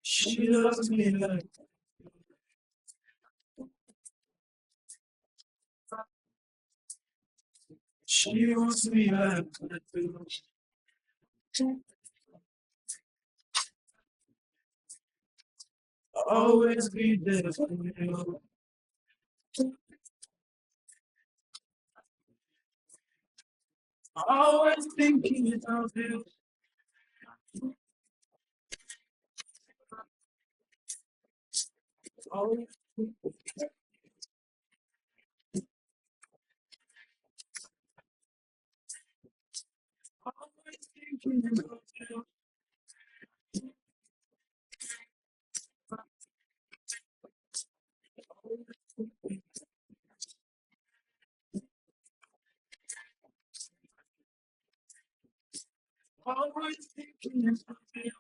She loves me like she wants me like I do. Always be there for you. Always thinking of you. Always thinking of you. Always thinking of you.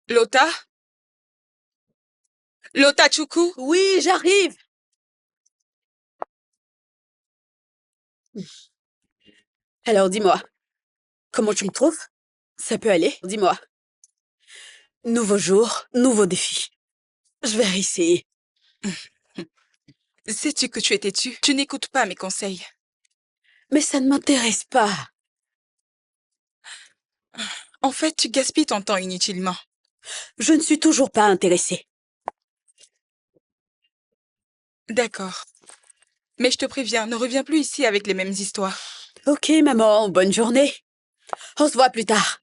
Lota? Lota Choukou? Oui, j'arrive. Alors, dis-moi, comment tu me trouves? Ça peut aller? Dis-moi. Nouveau jour, nouveau défi. Je vais essayer. Sais-tu que tu es têtu? Tu n'écoutes pas mes conseils. Mais ça ne m'intéresse pas. En fait, tu gaspilles ton temps inutilement. Je ne suis toujours pas intéressée. D'accord. Mais je te préviens, ne reviens plus ici avec les mêmes histoires. Ok, maman, bonne journée. On se voit plus tard.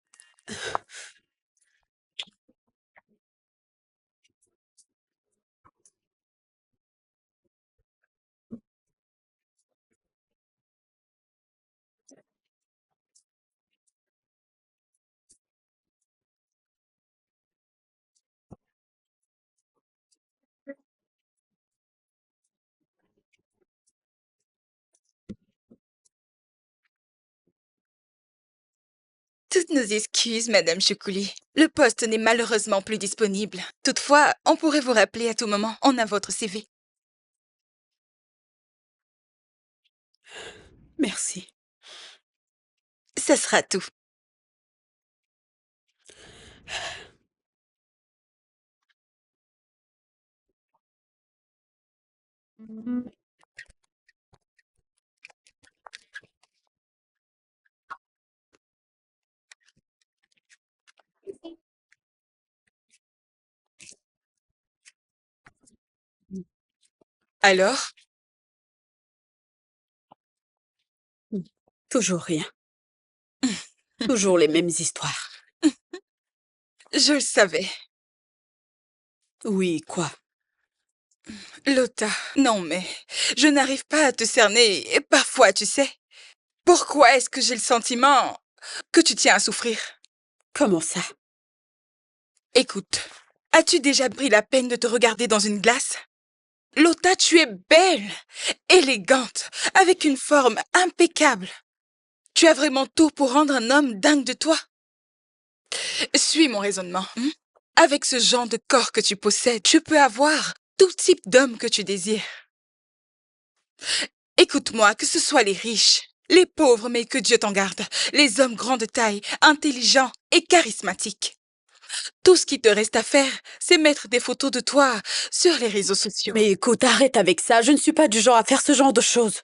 Toutes nos excuses, Madame Choukouli. Le poste n'est malheureusement plus disponible. Toutefois, on pourrait vous rappeler à tout moment. On a votre CV. Merci. Ça sera tout. Alors? Toujours rien. Toujours les mêmes histoires. Je le savais. Oui, quoi? Lota, non mais, je n'arrive pas à te cerner, et parfois, tu sais. Pourquoi est-ce que j'ai le sentiment que tu tiens à souffrir? Comment ça? Écoute, as-tu déjà pris la peine de te regarder dans une glace? Lota, tu es belle, élégante, avec une forme impeccable. Tu as vraiment tout pour rendre un homme dingue de toi. Suis mon raisonnement. Avec ce genre de corps que tu possèdes, tu peux avoir tout type d'homme que tu désires. Écoute-moi, que ce soit les riches, les pauvres, mais que Dieu t'en garde, les hommes grands de taille, intelligents et charismatiques. Tout ce qui te reste à faire, c'est mettre des photos de toi sur les réseaux sociaux. Mais écoute, arrête avec ça. Je ne suis pas du genre à faire ce genre de choses.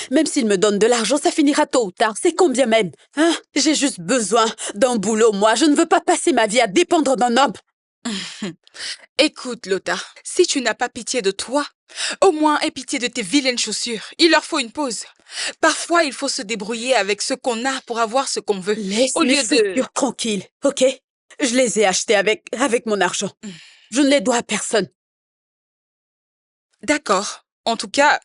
Même s'il me donne de l'argent, ça finira tôt ou tard. C'est combien même? Hein? J'ai juste besoin d'un boulot, moi. Je ne veux pas passer ma vie à dépendre d'un homme. Écoute, Lota, si tu n'as pas pitié de toi, au moins aie pitié de tes vilaines chaussures. Il leur faut une pause. Parfois, il faut se débrouiller avec ce qu'on a pour avoir ce qu'on veut. Laisse Au mes lieu de... chaussures tranquilles, ok? Je les ai achetées avec mon argent. Je ne les dois à personne. D'accord. En tout cas,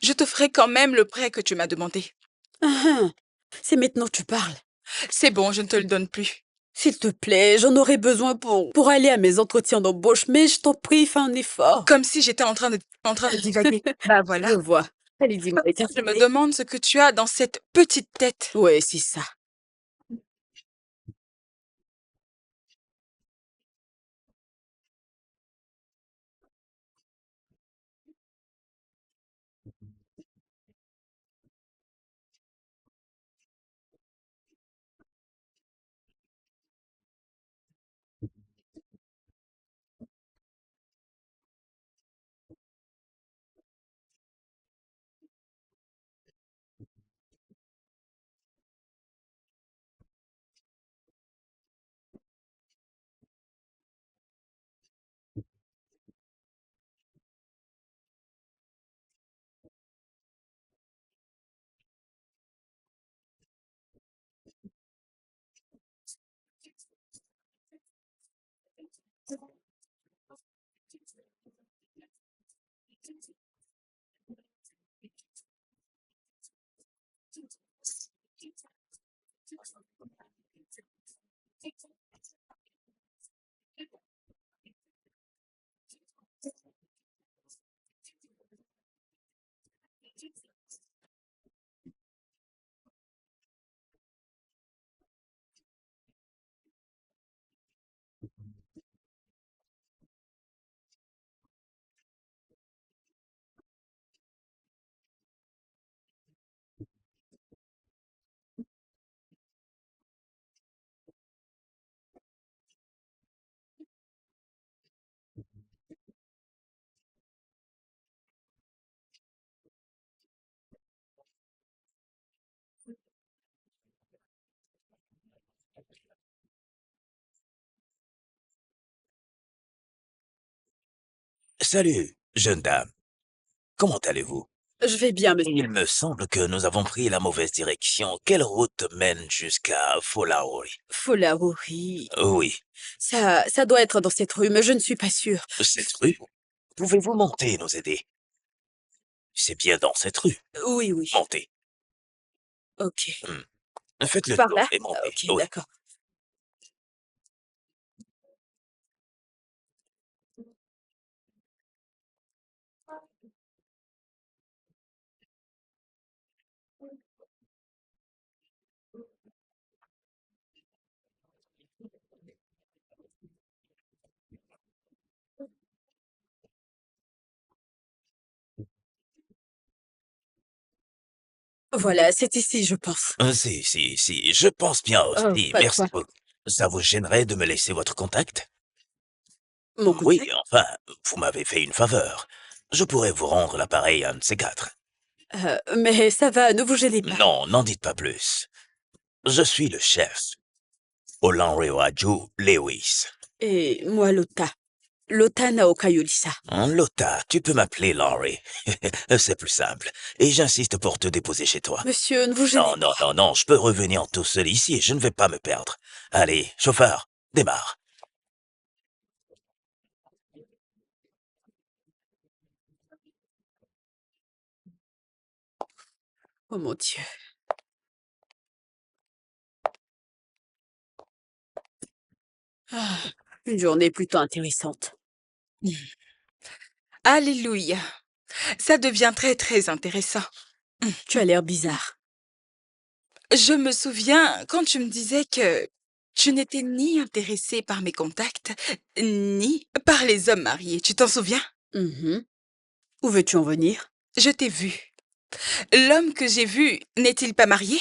je te ferai quand même le prêt que tu m'as demandé. Ah, c'est maintenant que tu parles. C'est bon, je ne te le donne plus. S'il te plaît, j'en aurais besoin pour aller à mes entretiens d'embauche, mais je t'en prie, fais un effort. Comme si j'étais en train de divaguer. Bah voilà. Je vois. Allez, dis-moi, est Je me demande ce que tu as dans cette petite tête. Ouais, c'est ça. Salut, jeune dame. Comment allez-vous? Je vais bien, monsieur. Il me semble que nous avons pris la mauvaise direction. Quelle route mène jusqu'à Folaori? Folaori. Oui, Ça doit être dans cette rue, mais je ne suis pas sûre. cette rue? Pouvez-vous monter et nous aider? C'est bien dans cette rue. Oui, oui. Montez. Ok. Faites le Par tour là? et montez. Ok, Oui. d'accord. Voilà, c'est ici, je pense. Si, je pense bien Oh, aussi. pas de Merci quoi. beaucoup. Ça vous gênerait de me laisser votre contact? Mon Oui, contact? enfin, vous m'avez fait une faveur. Je pourrais vous rendre l'appareil un de ces quatre. Mais ça va, ne vous gênez pas. Non, n'en dites pas plus. Je suis le chef. Olanrewaju Lewis. Et moi, Lota. Lota Naokayolisa. Lota, tu peux m'appeler Laurie. C'est plus simple. Et j'insiste pour te déposer chez toi. Monsieur, ne vous gênez Non, non, non, non, je peux revenir tout seul ici et je ne vais pas me perdre. Allez, chauffeur, démarre. Oh mon Dieu. Ah, une journée plutôt intéressante. Alléluia. Ça devient très très intéressant. Tu as l'air bizarre. Je me souviens quand tu me disais que tu n'étais ni intéressé par mes contacts, ni par les hommes mariés. Tu t'en souviens? Mhm. Où veux-tu en venir? Je t'ai vu. L'homme que j'ai vu n'est-il pas marié?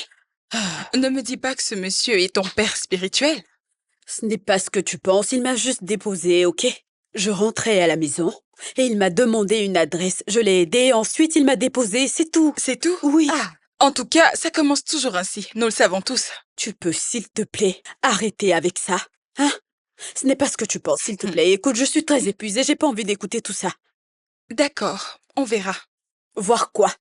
Ah, Ne me dis pas que ce monsieur est ton père spirituel. ce n'est pas ce que tu penses, il m'a juste déposé, ok? Je rentrais à la maison et il m'a demandé une adresse. Je l'ai aidé, ensuite il m'a déposé, c'est tout. C'est tout? Oui. Ah, en tout cas, ça commence toujours ainsi. Nous le savons tous. Tu peux, s'il te plaît, arrêter avec ça, hein? Ce n'est pas ce que tu penses, s'il te Hmm. plaît. Écoute, je suis très épuisée, j'ai pas envie d'écouter tout ça. D'accord, on verra. Voir quoi?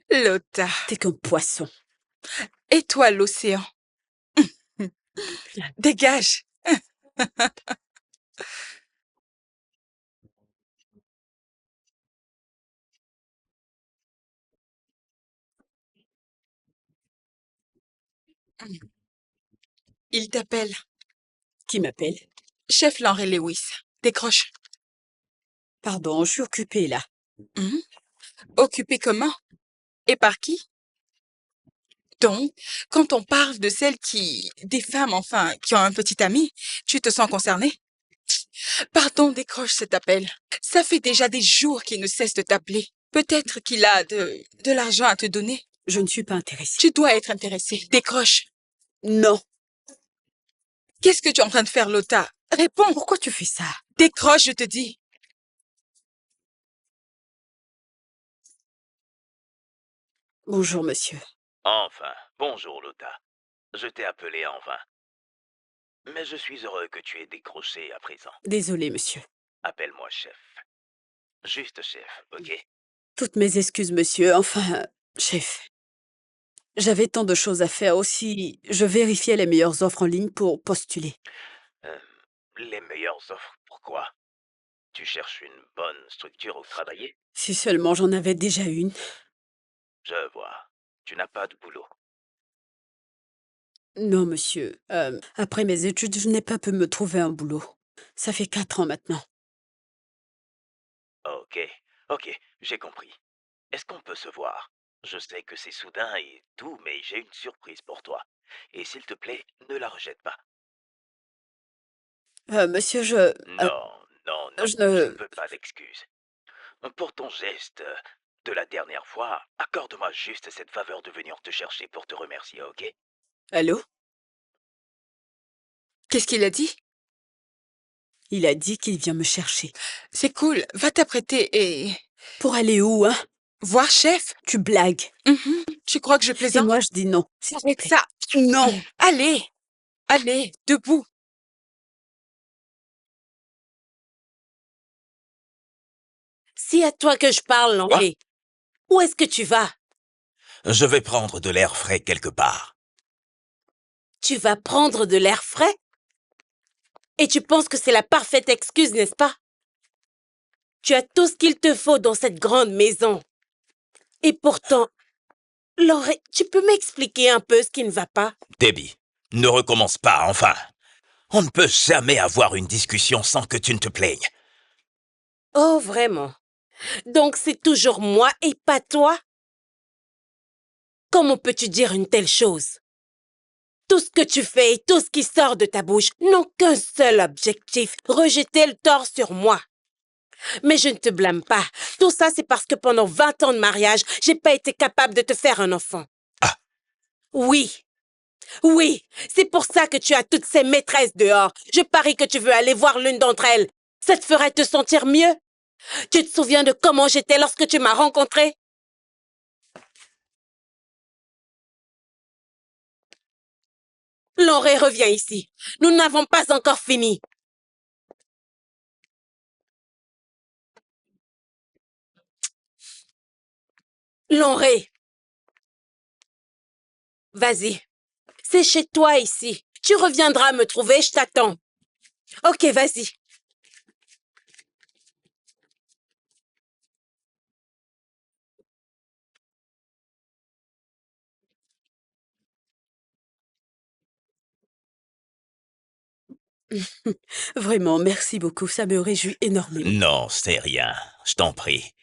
Lota. T'es qu'un poisson. Et toi, l'océan? Dégage. Il t'appelle. Qui m'appelle? Chef Lanray Lewis. Décroche. Pardon, je suis occupée là. Mhm. Occupé comment? Et par qui? Donc, quand on parle de celles des femmes, enfin, qui ont un petit ami, tu te sens concernée? Pardon, décroche cet appel. Ça fait déjà des jours qu'il ne cesse de t'appeler. Peut-être qu'il a de l'argent à te donner. Je ne suis pas intéressée. Tu dois être intéressée. Décroche. Non. Qu'est-ce que tu es en train de faire, Lota? Réponds. Pourquoi tu fais ça? Décroche, je te dis. Bonjour, monsieur. Enfin, bonjour Lota. Je t'ai appelé en vain. Mais je suis heureux que tu aies décroché à présent. Désolé, monsieur. Appelle-moi chef. Juste chef, ok? Toutes mes excuses, monsieur. Enfin, chef. J'avais tant de choses à faire aussi. Je vérifiais les meilleures offres en ligne pour postuler. Euh, les meilleures offres, pourquoi? Tu cherches une bonne structure où travailler? Si seulement j'en avais déjà une. Je vois. Tu n'as pas de boulot. Non, monsieur. Après mes études, je n'ai pas pu me trouver un boulot. Ça fait 4 ans maintenant. Ok, ok, j'ai compris. Est-ce qu'on peut se voir? Je sais que c'est soudain et tout, mais j'ai une surprise pour toi. Et s'il te plaît, ne la rejette pas. Monsieur, Non, non, non, je je ne ne... veux pas d'excuses. Pour ton geste de la dernière fois, accorde-moi juste cette faveur de venir te chercher pour te remercier, ok? Allô? Qu'est-ce qu'il a dit? Il a dit qu'il vient me chercher. C'est cool. Va t'apprêter et... Pour aller où, hein? Voir chef? Tu blagues. Tu crois que je Et plaisante? moi, je dis non. Arrête ça. Non! Allez. Allez, debout. C'est à toi que je parle, Lanray. Où est-ce que tu vas? Je vais prendre de l'air frais quelque part. Tu vas prendre de l'air frais? Et tu penses que c'est la parfaite excuse, n'est-ce pas? Tu as tout ce qu'il te faut dans cette grande maison. Et pourtant, Lanray, tu peux m'expliquer un peu ce qui ne va pas? Debbie, ne recommence pas, enfin. On ne peut jamais avoir une discussion sans que tu ne te plaignes. Oh, vraiment? Donc c'est toujours moi et pas toi? Comment peux-tu dire une telle chose? Tout ce que tu fais et tout ce qui sort de ta bouche n'ont qu'un seul objectif, rejeter le tort sur moi. Mais je ne te blâme pas. Tout ça, c'est parce que pendant 20 ans de mariage, j'ai pas été capable de te faire un enfant. Ah. Oui. Oui. C'est pour ça que tu as toutes ces maîtresses dehors. Je parie que tu veux aller voir l'une d'entre elles. Ça te ferait te sentir mieux? Tu te souviens de comment j'étais lorsque tu m'as rencontré? Lanray, reviens ici. Nous n'avons pas encore fini. Lanray. Vas-y. C'est chez toi ici. Tu reviendras me trouver, je t'attends. Ok, vas-y. Vraiment, merci beaucoup. Ça me réjouit énormément. Non, c'est rien. Je t'en prie.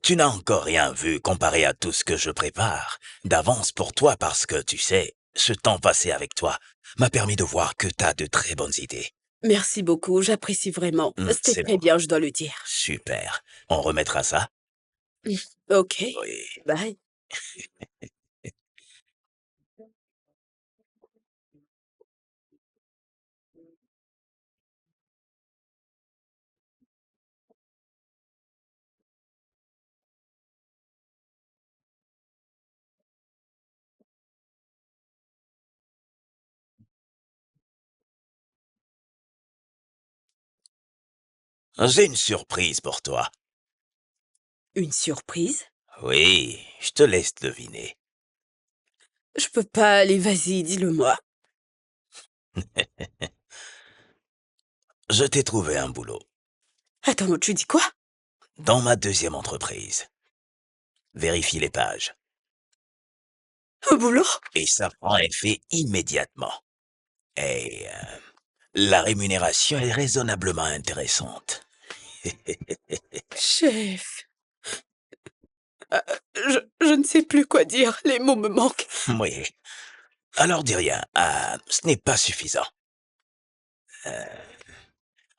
Tu n'as encore rien vu comparé à tout ce que je prépare d'avance pour toi parce que, tu sais, ce temps passé avec toi m'a permis de voir que t'as de très bonnes idées. Merci beaucoup, j'apprécie vraiment. C'était c'est très bon. bien, je dois le dire. Super. On remettra ça? Ok, Oui. bye. J'ai une surprise pour toi. Une surprise? Oui, je te laisse deviner. Je peux pas aller, vas-y, dis-le-moi. Je t'ai trouvé un boulot. Attends, tu dis quoi? Dans ma deuxième entreprise. Vérifie les pages. Un boulot? Et ça prend effet immédiatement. Et la rémunération est raisonnablement intéressante. Chef, je ne sais plus quoi dire. Les mots me manquent. Oui. Alors dis rien. Ce n'est pas suffisant.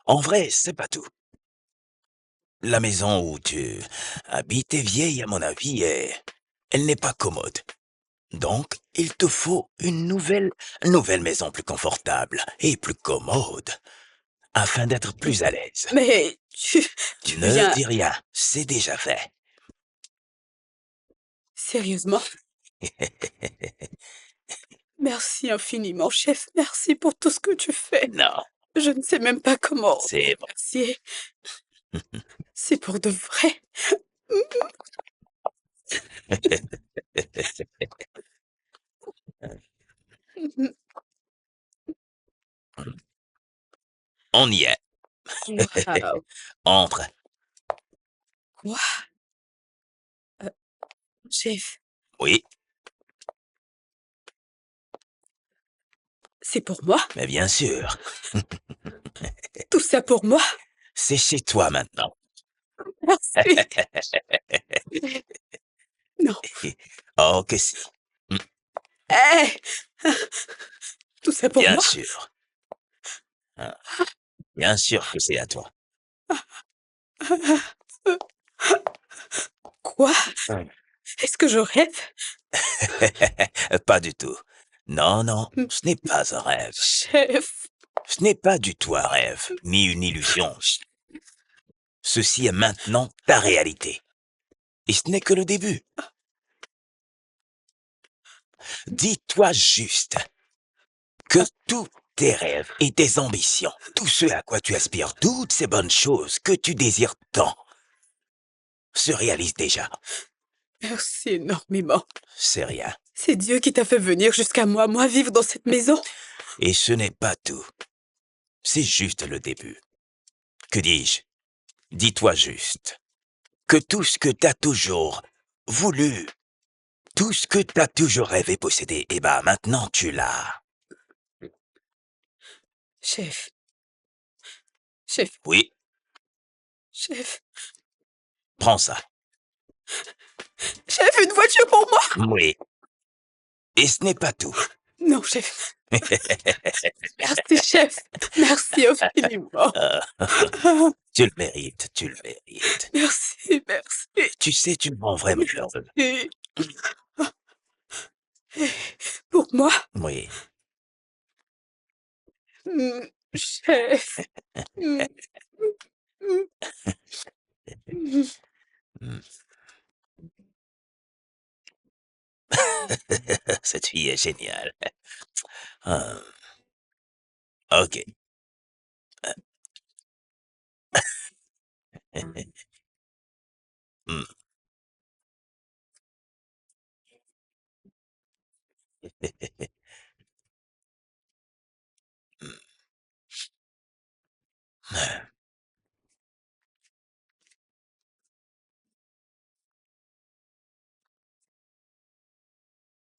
En vrai, c'est pas tout. La maison où tu habites est vieille, à mon avis, et elle n'est pas commode. Donc, il te faut une nouvelle maison plus confortable et plus commode, afin d'être plus à l'aise. Mais tu Ne viens... dis rien, c'est déjà fait. Sérieusement? Merci infiniment, chef. Merci pour tout ce que tu fais. Non, Je ne sais même pas comment c'est bon. remercier. C'est pour de vrai. On y est. Waouh. Entre. Quoi? Chef, Oui, c'est pour moi? mais bien sûr. Tout ça pour moi? C'est chez toi maintenant. Merci. Non. Oh, que si. Hé! Tout ça pour Bien moi? sûr. Ah, bien sûr que c'est à toi. Quoi? Est-ce que je rêve? Pas du tout. Non, non, ce n'est pas un rêve. Chef, Ce n'est pas du tout un rêve, ni une illusion. Ceci est maintenant ta réalité. Et ce n'est que le début. Dis-toi juste que tous tes rêves et tes ambitions, tout ce à quoi tu aspires, toutes ces bonnes choses que tu désires tant, se réalisent déjà. merci énormément. C'est rien. C'est Dieu qui t'a fait venir jusqu'à moi vivre dans cette maison. Et ce n'est pas tout. C'est juste le début. Que dis-je? Dis-toi juste que tout ce que t'as toujours voulu, tout ce que t'as toujours rêvé posséder, eh ben maintenant tu l'as. Chef, chef, Oui, chef, prends ça. chef, une voiture pour moi? Oui. Et ce n'est pas tout. Non, chef. Merci, chef. Merci infiniment. Tu le mérites, tu le mérites. Merci, merci. Tu sais, tu me rends vraiment heureux. Et- Pour moi, Oui. chef. Mm, mm, mm. Hmm. Cette fille est géniale. Ah, ok. Hmm.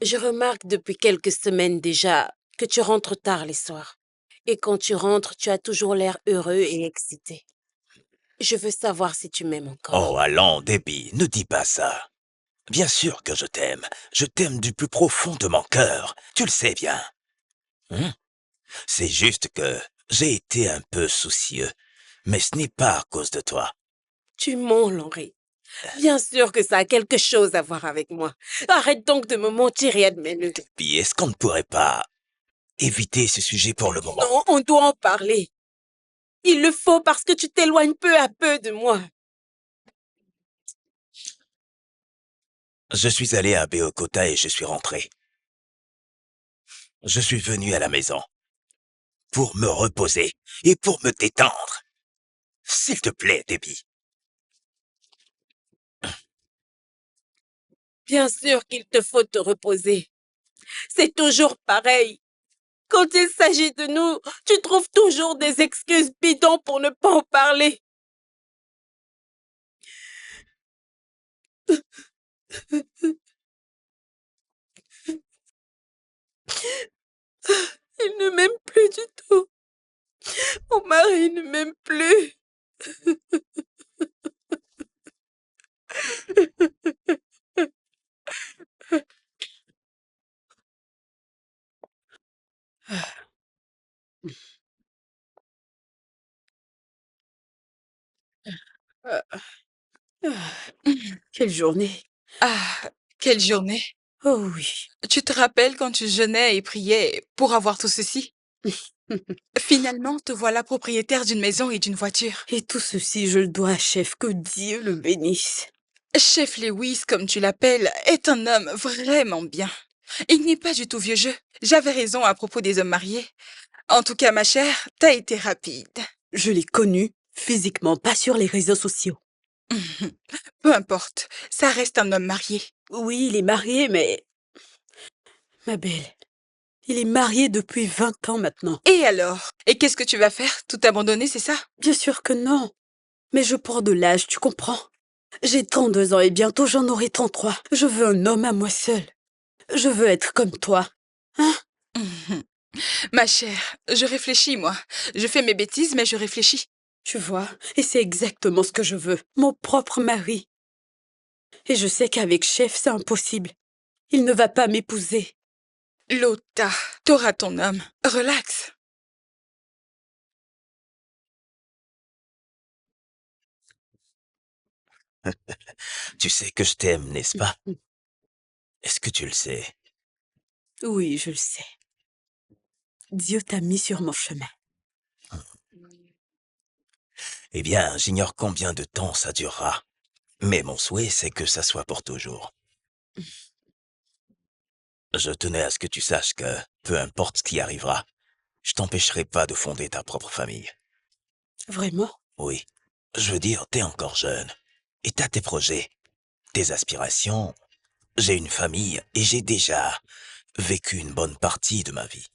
Je remarque depuis quelques semaines déjà que tu rentres tard les soirs. Et quand tu rentres, tu as toujours l'air heureux et excité. Je veux savoir si tu m'aimes Oh, encore. allons, Debbie, ne dis pas ça. Bien sûr que je t'aime. Je t'aime du plus profond de mon cœur. Tu le sais bien. Hmm. C'est juste que j'ai été un peu soucieux. Mais ce n'est pas à cause de toi. Tu mens, Henri. Bien sûr que ça a quelque chose à voir avec moi. Arrête donc de me mentir et admets-le. Puis est-ce qu'on ne pourrait pas éviter ce sujet pour le moment? Non, on doit en parler. Il le faut parce que tu t'éloignes peu à peu de moi. Je suis allé à Beokota et je suis rentré. Je suis venu à la maison pour me reposer et pour me détendre. S'il te plaît, Debbie. Bien sûr qu'il te faut te reposer. C'est toujours pareil. Quand il s'agit de nous, tu trouves toujours des excuses bidons pour ne pas en parler. Il ne m'aime plus. mari ne m'aime plus. Ah, ah, quelle journée. Ah, quelle journée. Oh oui. Tu te rappelles quand tu jeûnais et priais pour avoir tout ceci? Finalement, te voilà propriétaire d'une maison et d'une voiture. Et tout ceci, je le dois à Chef, que Dieu le bénisse. Chef Lewis, comme tu l'appelles, est un homme vraiment bien. Il n'est pas du tout vieux jeu. J'avais raison à propos des hommes mariés. En tout cas, ma chère, t'as été rapide. Je l'ai connu physiquement, pas sur les réseaux sociaux. Peu importe, ça reste un homme marié. Oui, il est marié, mais... Ma belle, il est marié depuis 20 ans maintenant. Et alors? Et qu'est-ce que tu vas faire? Tout abandonner, c'est ça? Bien sûr que non. Mais je prends de l'âge, tu comprends? J'ai 32 ans et bientôt j'en aurai 33. Je veux un homme à moi seul. Je veux être comme toi. Hein? Ma chère, je réfléchis, moi. Je fais mes bêtises, mais je réfléchis. Tu vois? Et c'est exactement ce que je veux. Mon propre mari. Et je sais qu'avec Chef, c'est impossible. Il ne va pas m'épouser. Lota, t'auras ton homme. Relax. Tu sais que je t'aime, n'est-ce pas? Est-ce que tu le sais? Oui, je le sais. Dieu t'a mis sur mon chemin. Eh bien, j'ignore combien de temps ça durera. Mais mon souhait, c'est que ça soit pour toujours. Je tenais à ce que tu saches que, peu importe ce qui arrivera, je t'empêcherai pas de fonder ta propre famille. Vraiment? Oui. Je veux dire, t'es encore jeune. Et t'as tes projets, tes aspirations. J'ai une famille et j'ai déjà vécu une bonne partie de ma vie.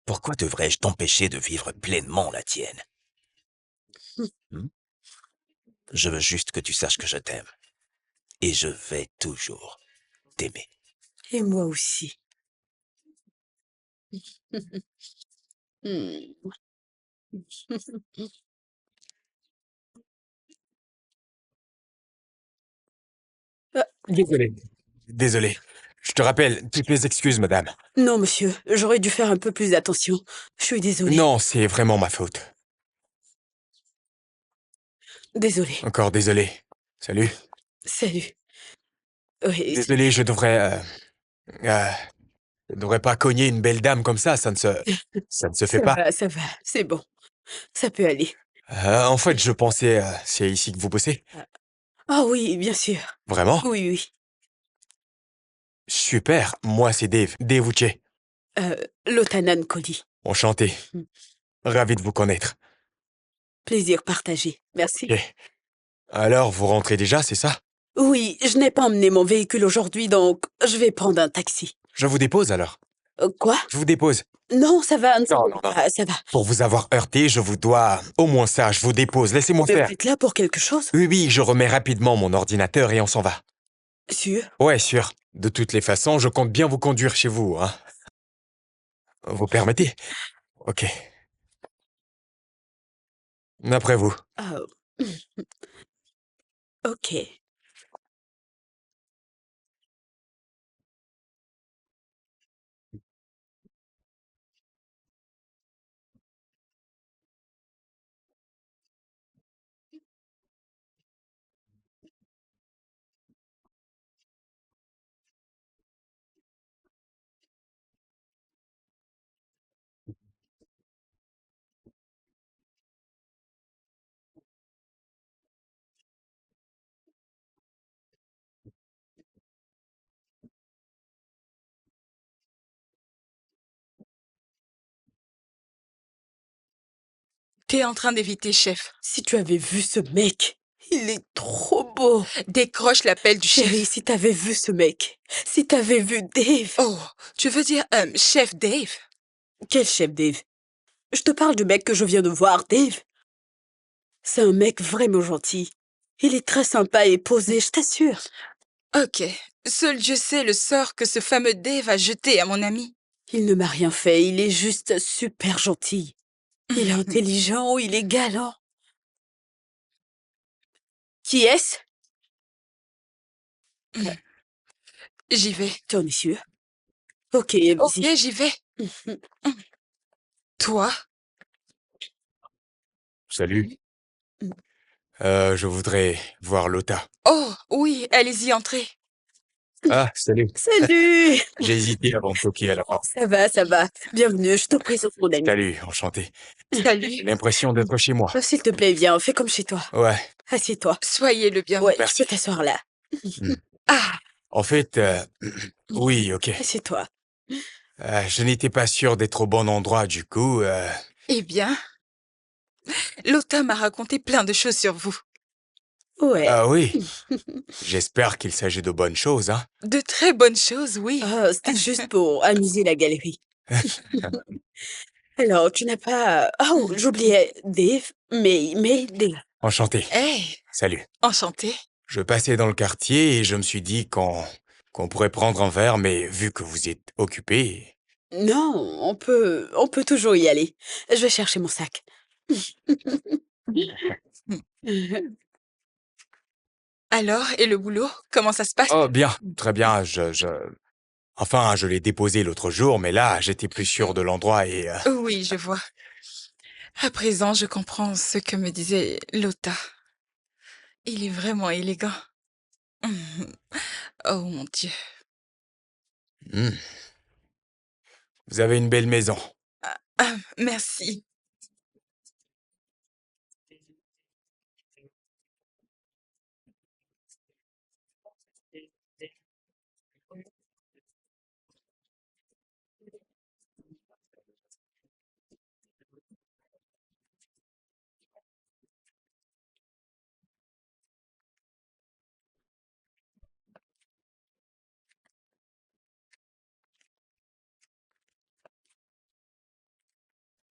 Pourquoi devrais-je t'empêcher de vivre pleinement la tienne? Hmm? Je veux juste que tu saches que je t'aime. Et je vais toujours t'aimer. Et moi aussi. Hmm. Ah, Désolé. Désolé. Je te rappelle, toutes mes excuses, madame. non, monsieur, j'aurais dû faire un peu plus attention. Je suis désolée. Non, c'est vraiment ma faute. Désolée. Encore désolé. Salut. Salut. Oui, Désolé, je devrais pas cogner une belle dame comme ça ne se fait pas. ça va, c'est bon. Ça peut aller. En fait, je pensais, c'est ici que vous bossez? Ah oui, bien sûr. Vraiment? Oui, oui. Super. Moi, c'est Dave. Dave Uche. Lotanan Koli. Enchanté. Hmm. Ravi de vous connaître. Plaisir partagé. Merci. Ok. Alors, vous rentrez déjà, c'est ça? Oui, je n'ai pas emmené mon véhicule aujourd'hui, donc je vais prendre un taxi. Je vous dépose alors. Quoi? Je vous dépose. Non, ça va. Non, non, non. Ça va. Pour vous avoir heurté, je vous dois au moins ça. Je vous dépose. Laissez-moi Mais faire. vous êtes là pour quelque chose? Oui, oui, je remets rapidement mon ordinateur et on s'en va. Sûr? Ouais, sûr. De toutes les façons, je compte bien vous conduire chez vous, hein. Vous permettez? Ok. Après vous. Ah, ok. T'es en train d'éviter, chef. Si tu avais vu ce mec, il est trop beau. Décroche l'appel du chef. Chérie, si t'avais vu ce mec, si t'avais vu Dave. Oh, tu veux dire chef Dave? Quel chef, Dave? Je te parle du mec que je viens de voir, Dave. C'est un mec vraiment gentil. Il est très sympa et posé, je t'assure. Ok. Seul Dieu sait le sort que ce fameux Dave a jeté à mon ami. Il ne m'a rien fait, il est juste super gentil. Il est intelligent, il est galant. Qui est-ce? J'y vais. Tu en es sûr? Ok, Ok, vas-y. j'y vais. Toi? Salut. Je voudrais voir Lota. Oh, oui, allez-y, entrez. Ah, salut. Salut! J'ai hésité avant de toquer à la porte. Ça va, ça va. Bienvenue, je te présente mon ami. Salut, enchanté. J'ai Salut. l'impression d'être chez moi. Oh, s'il te plaît, viens, fais comme chez toi. Ouais. Assieds-toi. Soyez le bienvenu. Ouais, tu Merci. peux t'asseoir là. Ah, En fait, oui, ok. Assieds-toi. Je n'étais pas sûr d'être au bon endroit, du coup, eh bien, Lota m'a raconté plein de choses sur vous. Ouais. Ah oui. J'espère qu'il s'agit de bonnes choses, hein. De très bonnes choses, oui. Oh, c'était juste pour amuser la galerie. Alors, tu n'as pas... Oh, j'oubliais Dave, mais Dave. Enchanté. Hey, Salut. enchanté. Je passais dans le quartier et je me suis dit qu'on pourrait prendre un verre, mais vu que vous êtes occupé... Non, on peut toujours y aller. Je vais chercher mon sac. Alors, et le boulot, comment ça se passe? Oh, bien, très bien, Enfin, je l'ai déposé l'autre jour, mais là, j'étais plus sûr de l'endroit et... Oui, je vois. À présent, je comprends ce que me disait Lota. Il est vraiment élégant. Oh mon Dieu. hmm. Vous avez une belle maison. Ah, merci.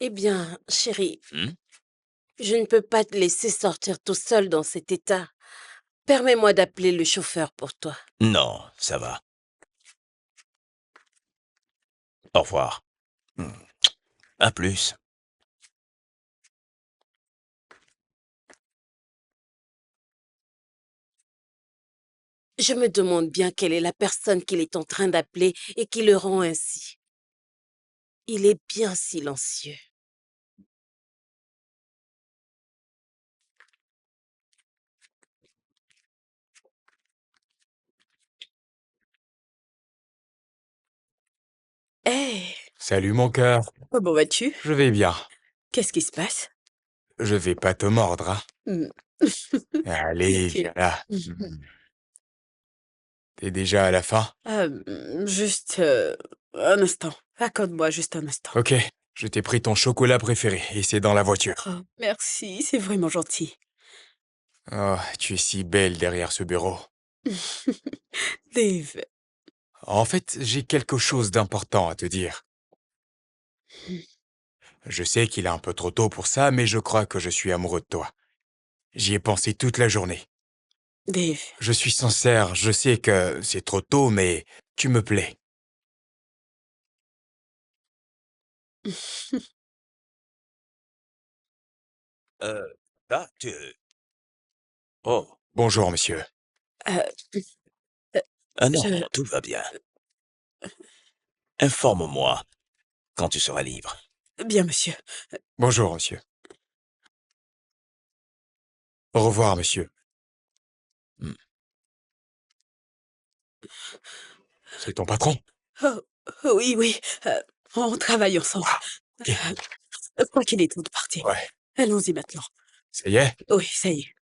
Eh bien, chérie, Hmm? je ne peux pas te laisser sortir tout seul dans cet état. Permets-moi d'appeler le chauffeur pour toi. Non, ça va. Au revoir. Hmm. À plus. Je me demande bien quelle est la personne qu'il est en train d'appeler et qui le rend ainsi. Il est bien silencieux. Hey, Salut mon cœur. comment vas-tu? Je vais bien. Qu'est-ce qui se passe? Je vais pas te mordre, hein. Hmm. Allez, Tu- viens là. T'es déjà à la fin? Juste un instant. Accorde-moi juste un instant. Ok, je t'ai pris ton chocolat préféré et c'est dans la voiture. Oh, merci, c'est vraiment gentil. Oh, tu es si belle derrière ce bureau. Dave, En fait, j'ai quelque chose d'important à te dire. Je sais qu'il est un peu trop tôt pour ça, mais je crois que je suis amoureux de toi. J'y ai pensé toute la journée. Dave, Je suis sincère, je sais que c'est trop tôt, mais tu me plais. Là, Oh, Bonjour, monsieur. euh, ah non, je... tout va bien. Informe-moi quand tu seras libre. Bien, monsieur. Bonjour, monsieur. Au revoir, monsieur. Hmm. C'est ton patron? Oh, oh, oui, oui, on travaille ensemble. Ok. Je crois qu'il est temps de partir. Ouais. Allons-y maintenant. Ça y est? Oui, ça y est.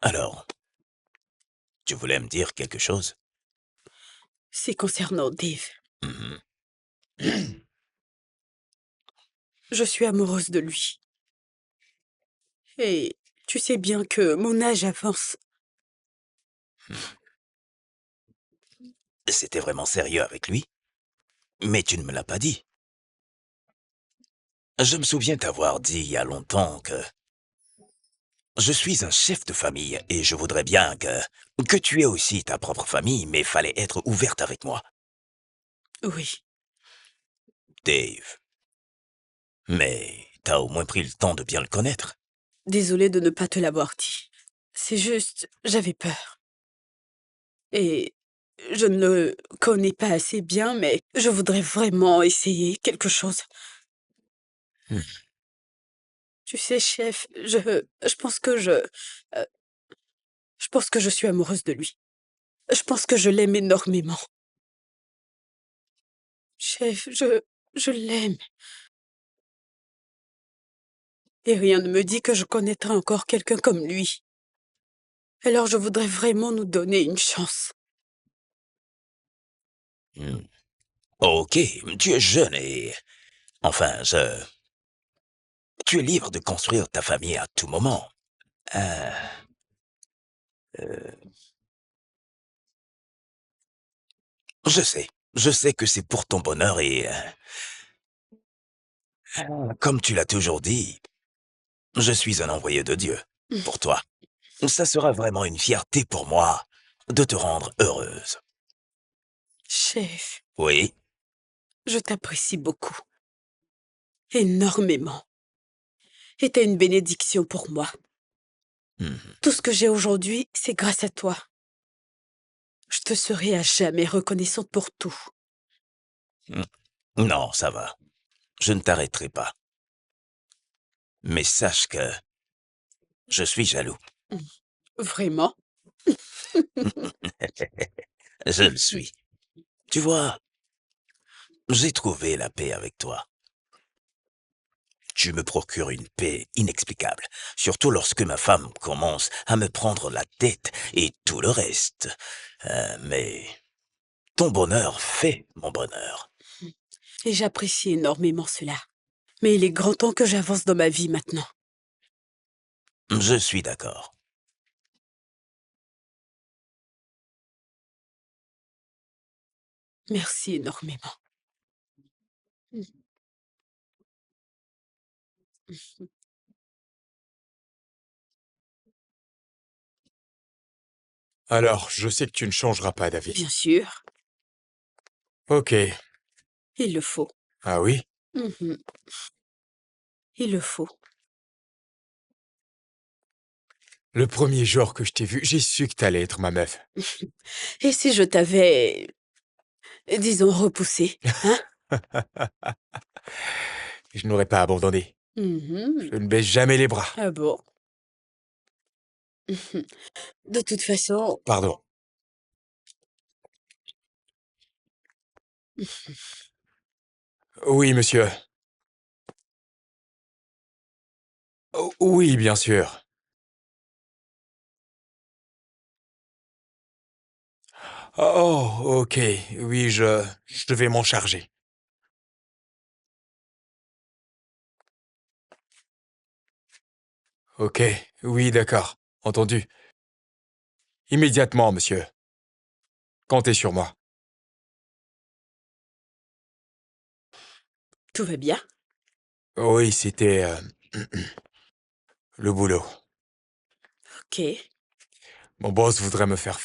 Alors, tu voulais me dire quelque chose? C'est concernant Dave. Mhm. Je suis amoureuse de lui. Et tu sais bien que mon âge avance. C'était vraiment sérieux avec lui? Mais tu ne me l'as pas dit. Je me souviens t'avoir dit il y a longtemps que je suis un chef de famille et je voudrais bien que tu aies aussi ta propre famille, mais fallait être ouverte avec moi. Oui, Dave. Mais t'as au moins pris le temps de bien le connaître. désolée de ne pas te l'avoir dit. C'est juste, j'avais peur. Et je ne le connais pas assez bien, mais je voudrais vraiment essayer quelque chose. Hmm. Tu sais, chef, je pense que euh, je pense que je suis amoureuse de lui. Je pense que je l'aime énormément. Chef, je l'aime. Et rien ne me dit que je connaîtrai encore quelqu'un comme lui. Alors je voudrais vraiment nous donner une chance. Hmm. Ok, tu es jeune et... Enfin, tu es libre de construire ta famille à tout moment. Euh, je sais que c'est pour ton bonheur et... comme tu l'as toujours dit, je suis un envoyé de Dieu pour toi. Ça sera vraiment une fierté pour moi de te rendre heureuse. Chef, Oui, je t'apprécie beaucoup. Énormément. Et t'es une bénédiction pour moi. mhm. Tout ce que j'ai aujourd'hui, c'est grâce à toi. Je te serai à jamais reconnaissante pour tout. Non, ça va. Je ne t'arrêterai pas. Mais sache que je suis jaloux. Vraiment? Je le suis. Tu vois, j'ai trouvé la paix avec toi. Tu me procures une paix inexplicable, surtout lorsque ma femme commence à me prendre la tête et tout le reste. Mais ton bonheur fait mon bonheur. Et j'apprécie énormément cela. Mais il est grand temps que j'avance dans ma vie maintenant. Je suis d'accord. Merci énormément. Alors, je sais que tu ne changeras pas d'avis. Bien sûr, Ok. il le faut. Ah oui? Mhm. Il le faut. Le premier jour que je t'ai vu, j'ai su que t'allais être ma meuf. Et si je t'avais, disons, repoussé, hein? Je n'aurais pas abandonné. Mhm. Je ne baisse jamais les bras. Ah bon? Mhm. De toute façon, Pardon. Oui, monsieur. Oh, oui, bien sûr. Oh, ok. Oui, je vais m'en charger. Ok. Oui, d'accord. Entendu. Immédiatement, monsieur. Comptez sur moi. tout va bien. Oui, c'était le boulot. Ok. Mon boss voudrait me faire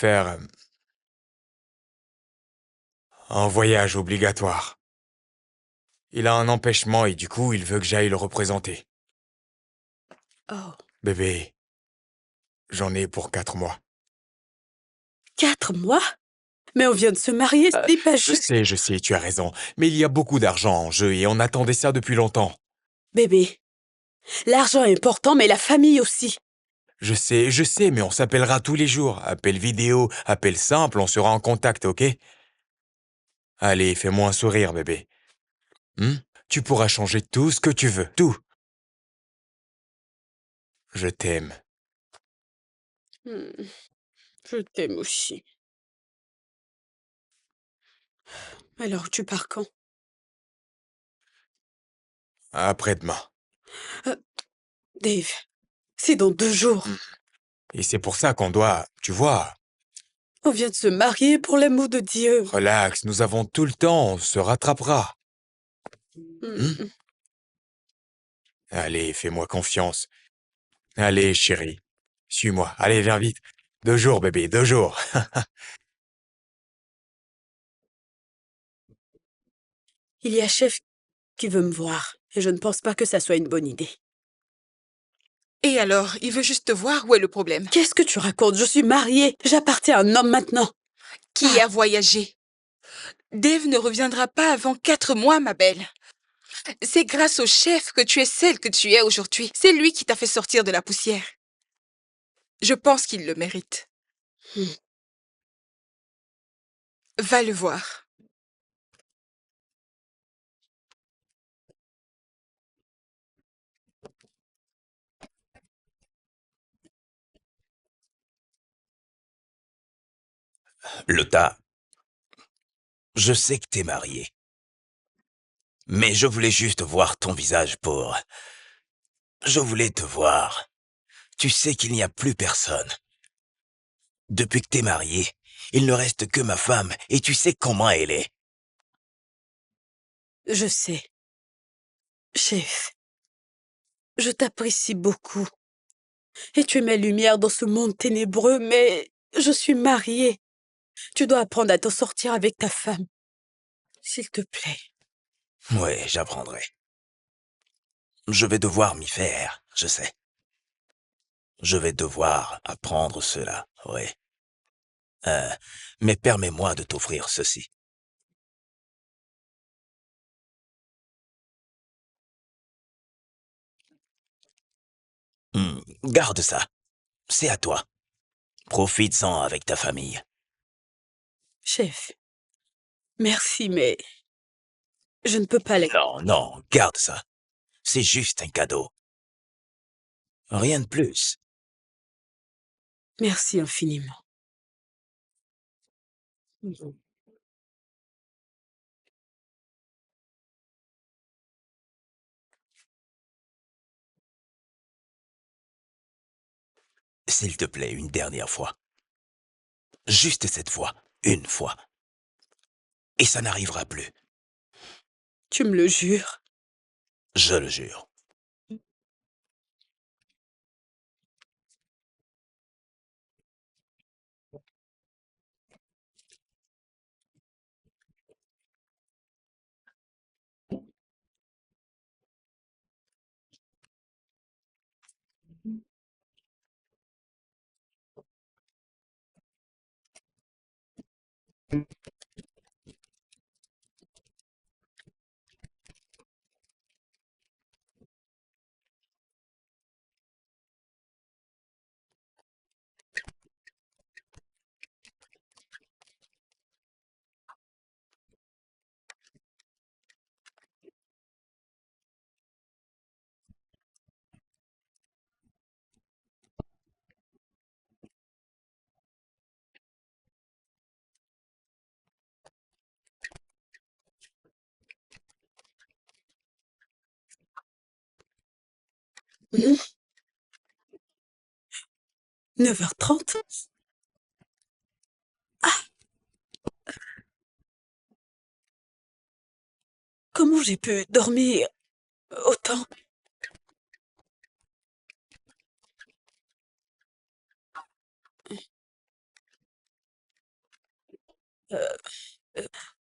un voyage obligatoire. Il a un empêchement et du coup, il veut que j'aille le représenter. Oh, Bébé, j'en ai pour 4 mois. 4 mois? Mais on vient de se marier, ce n'est pas juste. Je sais, tu as raison. Mais il y a beaucoup d'argent en jeu et on attendait ça depuis longtemps. Bébé, l'argent est important, mais la famille aussi. Je sais, mais on s'appellera tous les jours. Appel vidéo, appel simple, on sera en contact, ok? Allez, fais-moi un sourire, bébé. Hmm? Tu pourras changer tout ce que tu veux, tout. Je t'aime. Hmm, je t'aime aussi. Alors, tu pars quand? Après-demain. Euh, Dave, c'est dans 2 jours. Hmm. Et c'est pour ça qu'on doit, tu vois, On vient de se marier pour l'amour de Dieu. relax, nous avons tout le temps, on se rattrapera. Hmm? Hmm, Allez, fais-moi confiance. Allez, chérie. Suis-moi. Allez, viens vite. 2 jours, bébé, 2 jours. Il y a chef qui veut me voir, et je ne pense pas que ça soit une bonne idée. Et alors, il veut juste te voir, où est le problème? Qu'est-ce que tu racontes? Je suis mariée. J'appartiens à un homme maintenant. Qui a voyagé? Dave ne reviendra pas avant 4 mois, ma belle. C'est grâce au chef que tu es celle que tu es aujourd'hui. C'est lui qui t'a fait sortir de la poussière. Je pense qu'il le mérite. Hmm. Va le voir. Lota, je sais que t'es marié. Mais je voulais juste voir ton visage pour... Je voulais te voir. Tu sais qu'il n'y a plus personne. Depuis que t'es marié, il ne reste que ma femme et tu sais comment elle est. Je sais. Chef, je t'apprécie beaucoup. Et tu es ma lumière dans ce monde ténébreux, mais je suis mariée. Tu dois apprendre à t'en sortir avec ta femme. S'il te plaît. Ouais, j'apprendrai. Je vais devoir m'y faire, je sais. Je vais devoir apprendre cela, ouais. Euh, mais permets-moi de t'offrir ceci. Garde ça. C'est à toi. Profites-en avec ta famille. Chef, merci, mais je ne peux pas Non, non, garde ça. C'est juste un cadeau. Rien de plus. Merci infiniment. S'il te plaît, une dernière fois. Juste cette fois. Une fois. Et ça n'arrivera plus. Tu me le jures? Je le jure. Mhm. 9h30? Comment j'ai pu dormir autant? Euh, euh,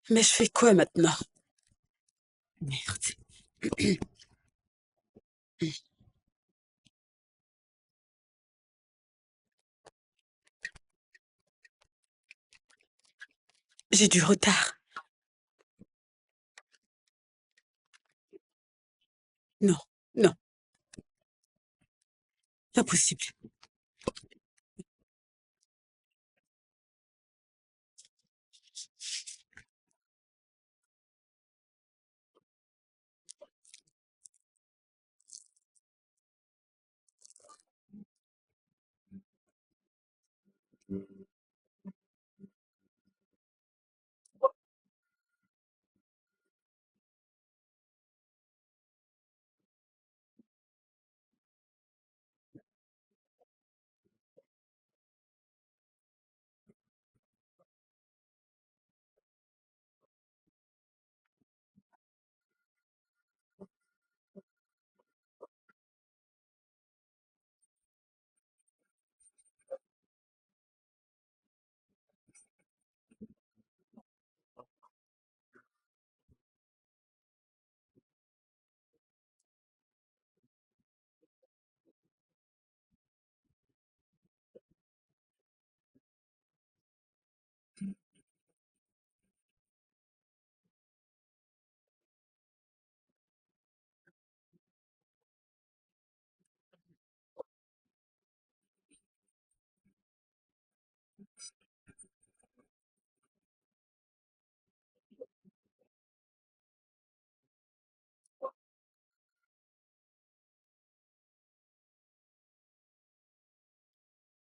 mais je fais quoi maintenant? Merde. J'ai du retard. Non, non, impossible.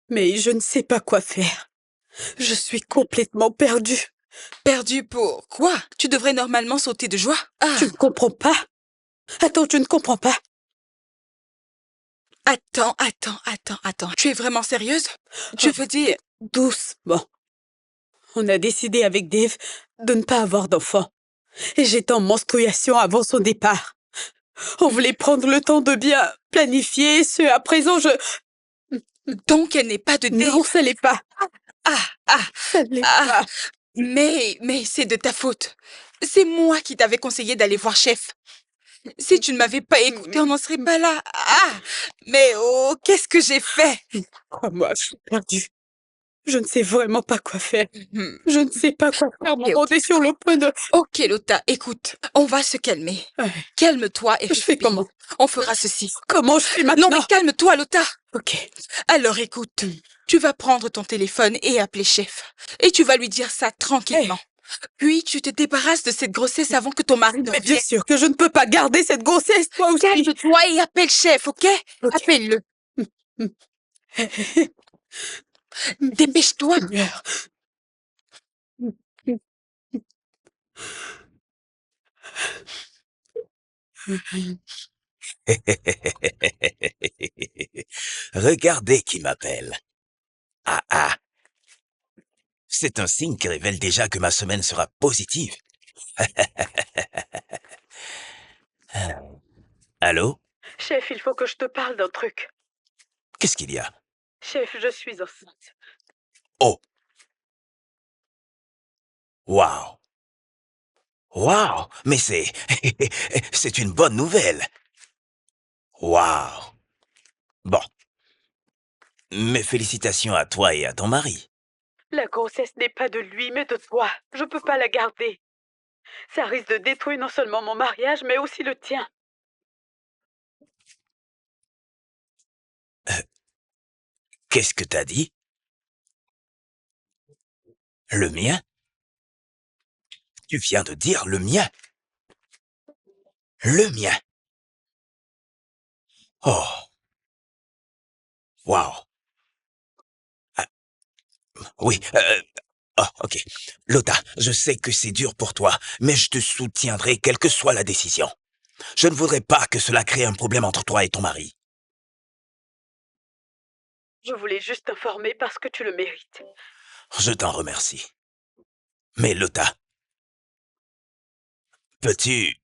Mais je ne sais pas quoi faire. Je suis complètement perdue. Perdu pour quoi? Tu devrais normalement sauter de joie. Ah, Tu ne comprends pas? Attends, tu ne comprends pas? attends. Tu es vraiment sérieuse? Je veux dire, Doucement. On a décidé avec Dave de ne pas avoir d'enfant. Et j'étais en menstruation avant son départ. On voulait prendre le temps de bien planifier ce. À présent, donc elle n'est pas de Non, Dave. ça l'est pas. Ah, Ça l'est ah. pas. Mais c'est de ta faute. C'est moi qui t'avais conseillé d'aller voir chef. Si tu ne m'avais pas écouté, on n'en serait pas là. Ah, mais oh, qu'est-ce que j'ai fait? Crois-moi, je suis perdue. Je ne sais vraiment pas quoi faire. Hmm. Je ne sais pas quoi faire. Mon Ok, monde est sur le point de. Ok, Lota, écoute, on va se calmer. Ouais. Calme-toi et Je fais respire. comment? On fera ceci. Comment je fais Non, maintenant? mais calme-toi, Lota. Ok. Alors écoute, tu vas prendre ton téléphone et appeler chef. Et tu vas lui dire ça tranquillement. Puis tu te débarrasses de cette grossesse avant que ton mari ne Mais bien revienne. sûr que je ne peux pas garder cette grossesse, toi aussi. Calme-toi et appelle chef, ok? Ok. Appelle-le. Dépêche-toi. Seigneur. Regardez qui m'appelle. Ah ah, c'est un signe qui révèle déjà que ma semaine sera positive. Allô? Chef, il faut que je te parle d'un truc. Qu'est-ce qu'il y a? Chef, je suis enceinte. Oh, waouh. Waouh, mais c'est une bonne nouvelle. Waouh. Bon, mes félicitations à toi et à ton mari. La grossesse n'est pas de lui, mais de toi. Je peux pas la garder. Ça risque de détruire non seulement mon mariage, mais aussi le tien. Qu'est-ce que t'as dit? Le mien? Tu viens de dire le mien? Le mien? Oh, waouh. Ah, oui, oh, ok. Lota, je sais que c'est dur pour toi, mais je te soutiendrai quelle que soit la décision. Je ne voudrais pas que cela crée un problème entre toi et ton mari. Je voulais juste t'informer parce que tu le mérites. Je t'en remercie. Mais Lota, peux-tu...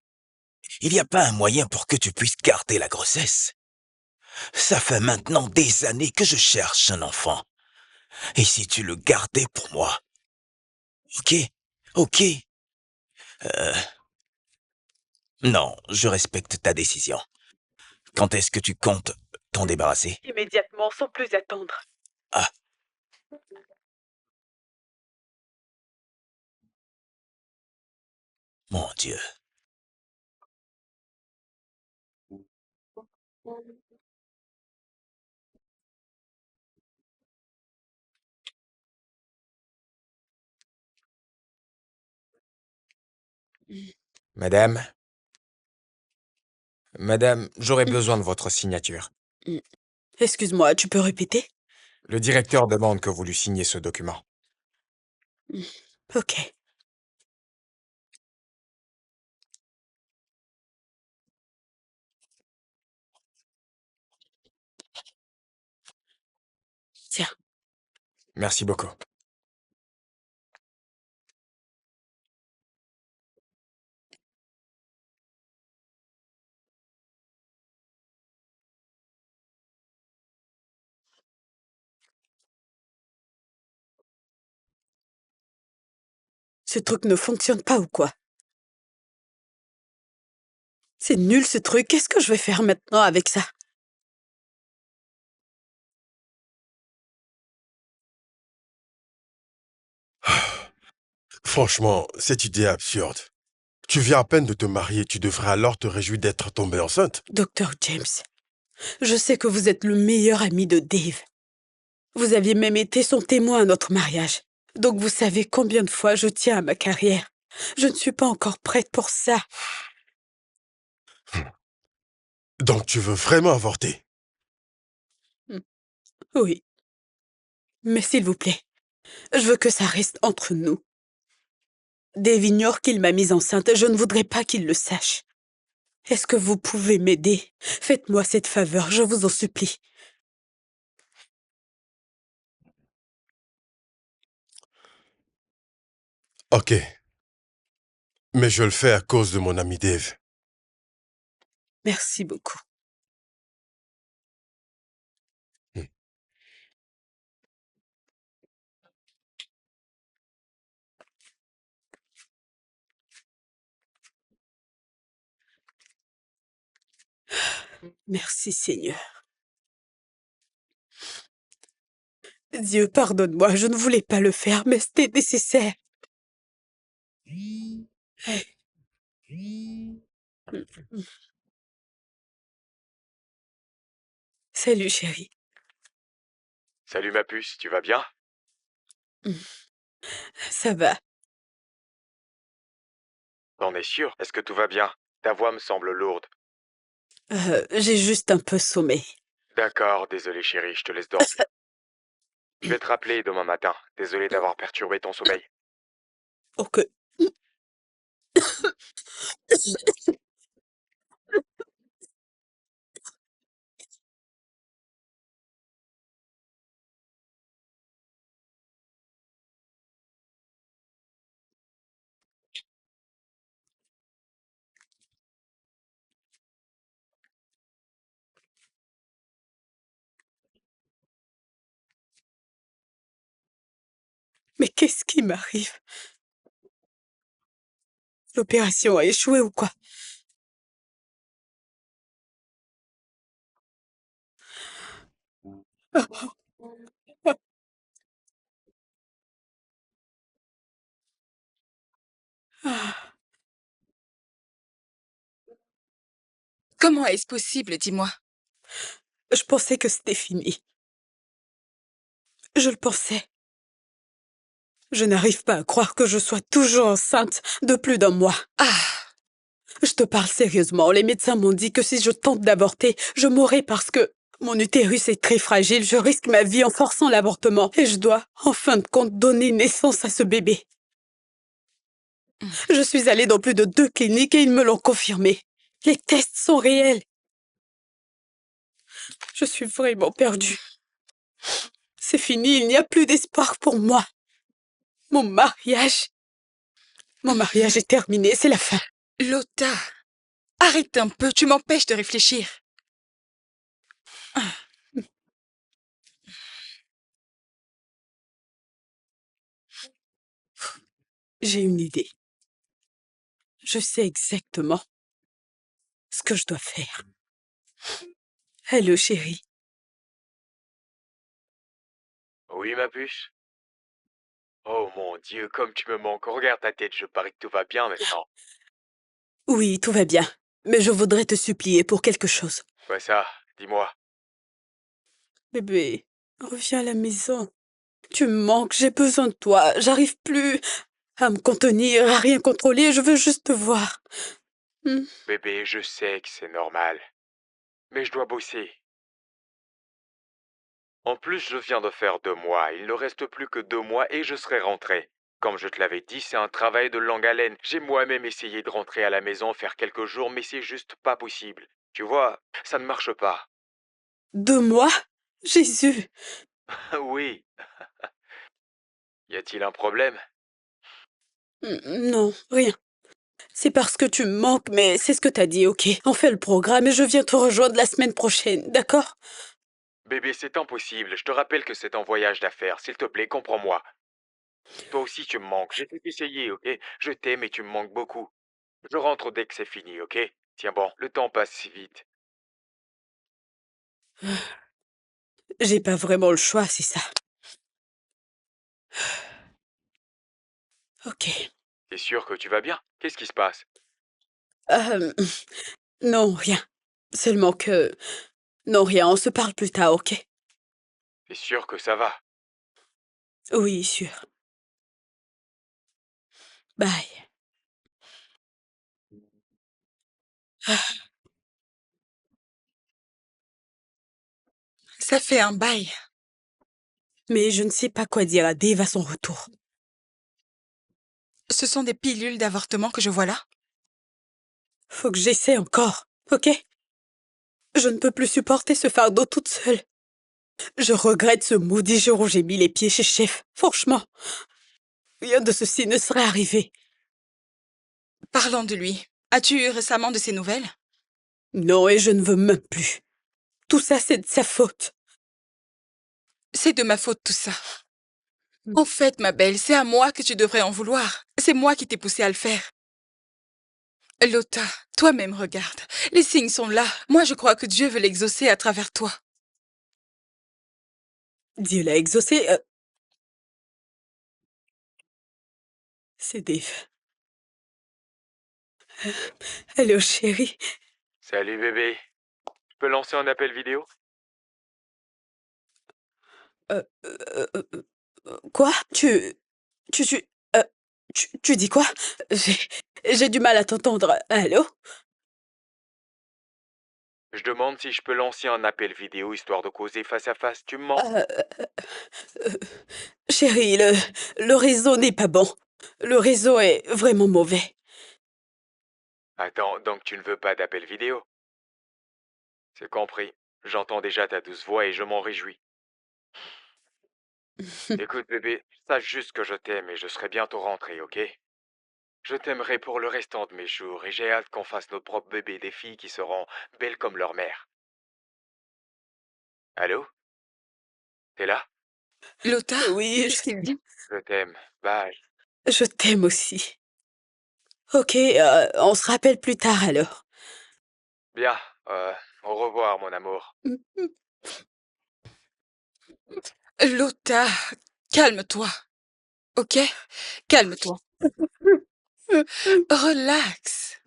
Il n'y a pas un moyen pour que tu puisses garder la grossesse? Ça fait maintenant des années que je cherche un enfant. Et si tu le gardais pour moi? Ok, ok. Euh, non, je respecte ta décision. Quand est-ce que tu comptes t'en débarrasser? Immédiatement, sans plus attendre. Ah, mon Dieu. Madame, madame, j'aurais besoin de votre signature. Excuse-moi, tu peux répéter? Le directeur demande que vous lui signiez ce document. Ok. Tiens. Merci beaucoup. Ce truc ne fonctionne pas ou quoi? C'est nul ce truc. Qu'est-ce que je vais faire maintenant avec ça? Franchement, cette idée est absurde. Tu viens à peine de te marier, tu devrais alors te réjouir d'être tombée enceinte. Docteur James, je sais que vous êtes le meilleur ami de Dave. Vous aviez même été son témoin à notre mariage. Donc vous savez combien de fois je tiens à ma carrière. Je ne suis pas encore prête pour ça. Donc tu veux vraiment avorter? Oui. Mais s'il vous plaît, je veux que ça reste entre nous. Dave ignore qu'il m'a mise enceinte. Je ne voudrais pas qu'il le sache. Est-ce que vous pouvez m'aider? Faites-moi cette faveur, je vous en supplie. Ok. Mais je le fais à cause de mon ami Dave. Merci beaucoup. Hmm. Merci Seigneur. Dieu, pardonne-moi, je ne voulais pas le faire, mais c'était nécessaire. Salut chérie. Salut ma puce, tu vas bien? Ça va? T'en es sûr? Est-ce que tout va bien? Ta voix me semble lourde. J'ai juste un peu sommeil. D'accord, désolé chérie, je te laisse dormir. Je vais te rappeler demain matin. Désolé d'avoir perturbé ton sommeil. Ok. Mais qu'est-ce qui m'arrive? L'opération a échoué ou quoi? Ah, Comment est-ce possible, dis-moi? je pensais que c'était fini. Je le pensais. Je n'arrive pas à croire que je sois toujours enceinte de plus d'un mois. Ah, Je te parle sérieusement. Les médecins m'ont dit que si je tente d'avorter, je mourrai parce que mon utérus est très fragile. Je risque ma vie en forçant l'avortement. Et je dois, en fin de compte, donner naissance à ce bébé. Je suis allée dans plus de 2 cliniques et ils me l'ont confirmé. Les tests sont réels. Je suis vraiment perdue. C'est fini, il n'y a plus d'espoir pour moi. Mon mariage... Mon mariage est terminé, c'est la fin. Lota, arrête un peu, tu m'empêches de réfléchir. J'ai une idée. Je sais exactement ce que je dois faire. Allô, chérie. Oui ma puce? Oh mon Dieu, comme tu me manques. Regarde ta tête, je parie que tout va bien maintenant. Oui, tout va bien. Mais je voudrais te supplier pour quelque chose. Quoi ça? Dis-moi. Bébé, reviens à la maison. Tu me manques, j'ai besoin de toi. J'arrive plus à me contenir, à rien contrôler. Je veux juste te voir. Hmm. Bébé, je sais que c'est normal. Mais je dois bosser. En plus, je viens de faire 2 mois. Il ne reste plus que 2 mois et je serai rentré. Comme je te l'avais dit, c'est un travail de longue haleine. J'ai moi-même essayé de rentrer à la maison, faire quelques jours, mais c'est juste pas possible. Tu vois, ça ne marche pas. 2 mois? Jésus! Oui. Y a-t-il un problème? Non, rien. C'est parce que tu me manques, mais c'est ce que t'as dit, ok. On fait le programme et je viens te rejoindre la semaine prochaine, d'accord? Bébé, c'est impossible. Je te rappelle que c'est un voyage d'affaires. S'il te plaît, comprends-moi. Toi aussi, tu me manques. J'ai tout essayé, ok? Je t'aime et tu me manques beaucoup. Je rentre dès que c'est fini, ok? Tiens bon, le temps passe si vite. J'ai pas vraiment le choix, c'est ça. Ok. T'es sûr que tu vas bien? Qu'est-ce qui se passe? Euh, non, rien. Seulement que... Non, rien, on se parle plus tard, ok? T'es sûr que ça va? Oui, sûr. Bye. Ça fait un bail. Mais je ne sais pas quoi dire à Dave à son retour. Ce sont des pilules d'avortement que je vois là. Faut que j'essaie encore, ok? Je ne peux plus supporter ce fardeau toute seule. Je regrette ce maudit jour où j'ai mis les pieds chez Chef. Franchement, rien de ceci ne serait arrivé. Parlons de lui. As-tu eu récemment de ses nouvelles? Non, et je ne veux même plus. Tout ça, c'est de sa faute. C'est de ma faute tout ça. En fait, ma belle, c'est à moi que tu devrais en vouloir. C'est moi qui t'ai poussé à le faire. Lota, toi-même regarde. Les signes sont là. Moi, je crois que Dieu veut l'exaucer à travers toi. Dieu l'a exaucé. C'est Dave. Allô, chérie. Salut bébé. Je peux lancer un appel vidéo? Euh, euh, euh, quoi? Tu, tu, tu dis quoi? J'ai du mal à t'entendre. Allô? Je demande si je peux lancer un appel vidéo histoire de causer face à face. Tu me mens? Euh, Chérie, le réseau n'est pas bon. Le réseau est vraiment mauvais. Attends, donc tu ne veux pas d'appel vidéo? C'est compris. J'entends déjà ta douce voix et je m'en réjouis. Écoute bébé, sache juste que je t'aime et je serai bientôt rentré, ok? Je t'aimerai pour le restant de mes jours et j'ai hâte qu'on fasse nos propres bébés des filles qui seront belles comme leur mère. Allô? T'es là? Lota, Oui, qu'est-ce qu'il dit? Je t'aime. Bye. je t'aime aussi. Ok, on se rappelle plus tard alors. Bien, au revoir mon amour. Lota, calme-toi. Ok? Calme-toi. Relax.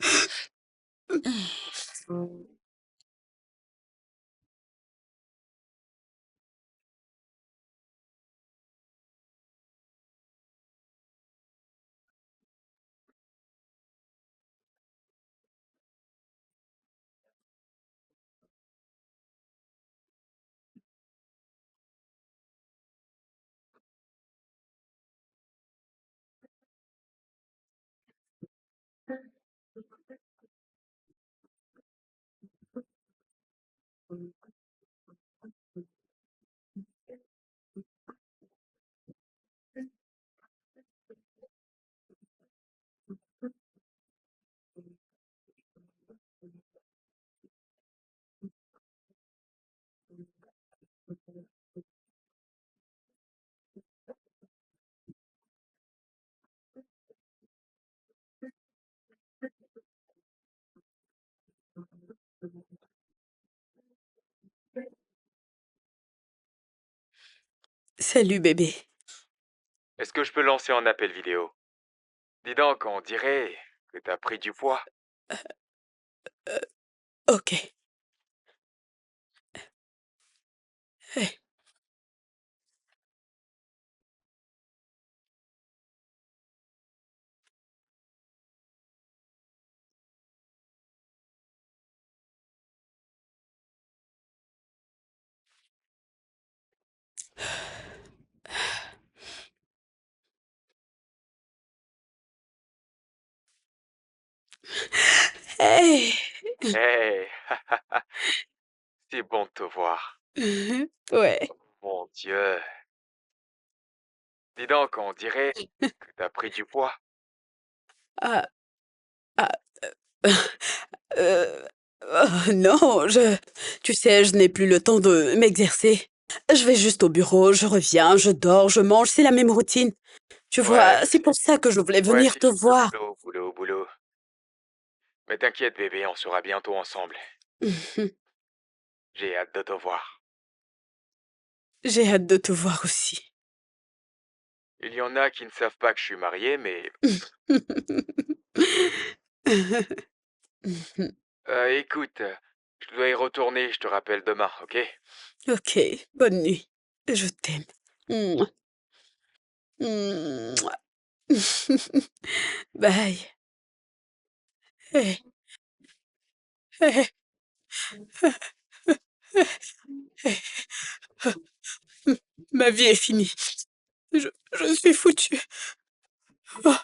Salut bébé. Est-ce que je peux lancer un appel vidéo? Dis donc, on dirait que t'as pris du poids. Ok. Hey. Hey. Hey, c'est bon de te voir. Ouais. Mon Dieu. Dis donc, on dirait que t'as pris du poids. Ah, ah, euh, oh, non, tu sais, je n'ai plus le temps de m'exercer. Je vais juste au bureau, je reviens, je dors, je mange, c'est la même routine. Tu Ouais, vois, je c'est sais. pour ça que je voulais Ouais, venir c'est te juste le voir. boulot, boulot, boulot. Mais t'inquiète bébé, on sera bientôt ensemble. J'ai hâte de te voir. J'ai hâte de te voir aussi. Il y en a qui ne savent pas que je suis marié, mais... écoute, je dois y retourner, je te rappelle demain, ok? Ok, bonne nuit. Je t'aime. Mouah. Mouah. Bye. Hey, hey, hey, hey. Ma vie est finie. Je suis foutue. Oh.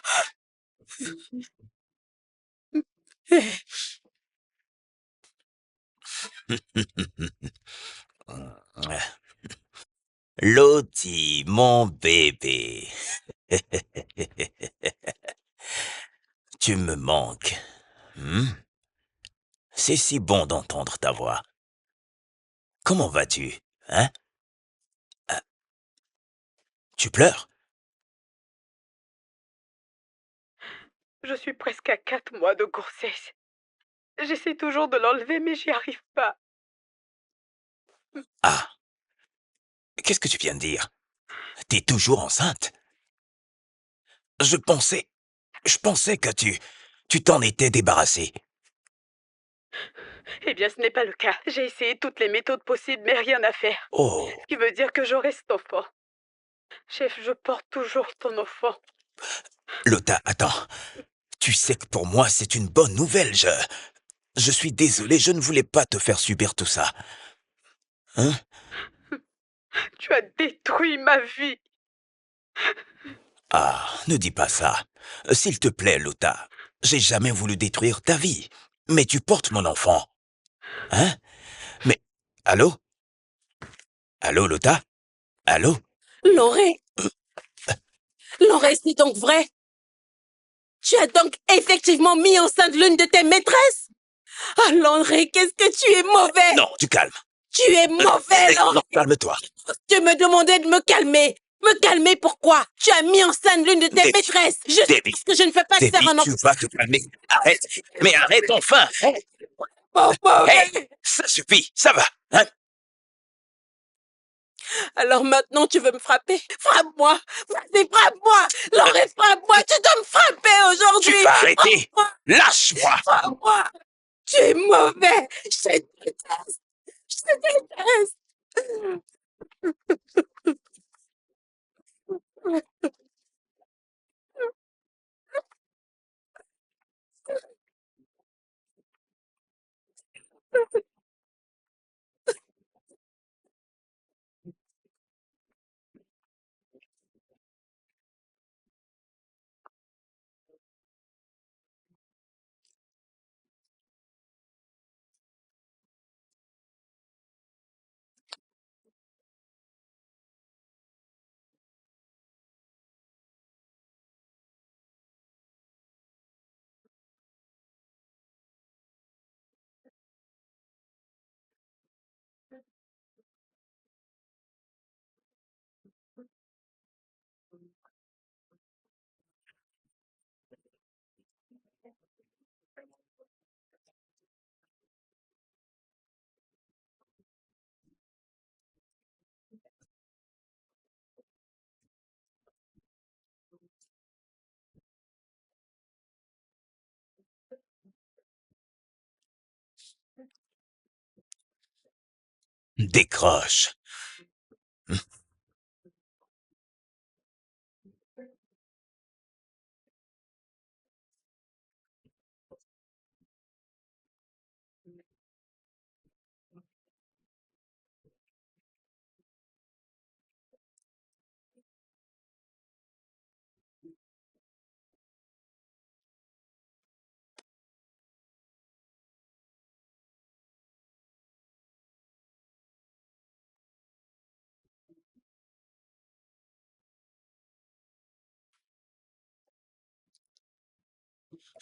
Eh, Loti, mon bébé. Tu me manques. Hmm? C'est si bon d'entendre ta voix. Comment vas-tu, hein? Ah, tu pleures? Je suis presque à 4 mois de grossesse. J'essaie toujours de l'enlever, mais j'y arrive pas. Ah, qu'est-ce que tu viens de dire? T'es toujours enceinte? Je pensais que tu t'en étais débarrassé. Eh bien, ce n'est pas le cas. J'ai essayé toutes les méthodes possibles, mais rien à faire. Oh, Ce qui veut dire que j'aurai cet enfant. Chef, je porte toujours ton enfant. Lota, attends. Tu sais que pour moi, c'est une bonne nouvelle. Je suis désolé, je ne voulais pas te faire subir tout ça. Hein? Tu as détruit ma vie. Ah, ne dis pas ça. S'il te plaît, Lota, j'ai jamais voulu détruire ta vie. Mais tu portes mon enfant. Hein? Mais, allô? Allô, Lota? Allô? Loré, Loré, c'est donc vrai? Tu as donc effectivement mis enceinte l'une de tes maîtresses? Ah, Loré, qu'est-ce que tu es mauvais! Non, tu calmes. Tu es mauvais, Loré! Non, calme-toi. Tu me demandais de me calmer. Me calmer pourquoi? Tu as mis en scène l'une de tes Debbie, maîtresses. Juste Debbie, parce que je ne fais pas de faire Debbie, un tu enfant. vas te calmer. Arrête. Mais arrête enfin. Mauvais. Hey, ça suffit, ça va. Hein? Alors maintenant, tu veux me frapper? Frappe-moi! Vas-y, frappe-moi! Loré, frappe-moi! Tu dois me frapper aujourd'hui! Tu vas arrêter. Frappe-moi! Lâche-moi. Frappe-moi! Tu es mauvais! Je te déteste! Je te déteste! Décroche.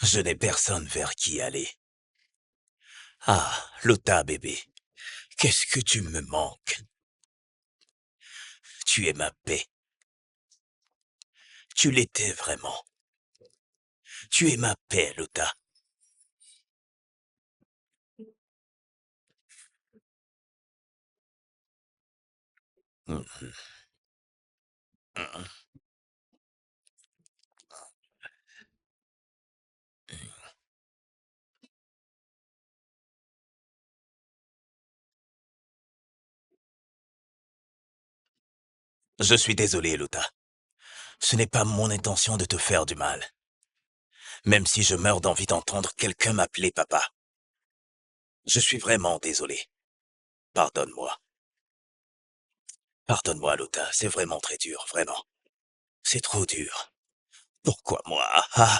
Je n'ai personne vers qui aller. Ah, Lota, bébé, qu'est-ce que tu me manques? Tu es ma paix. Tu l'étais vraiment. Tu es ma paix, Lota. Mhm. Mhm. Je suis désolé, Lota. Ce n'est pas mon intention de te faire du mal. Même si je meurs d'envie d'entendre quelqu'un m'appeler papa. Je suis vraiment désolé. Pardonne-moi. Pardonne-moi, Lota, c'est vraiment très dur, vraiment. C'est trop dur. Pourquoi moi? Ah,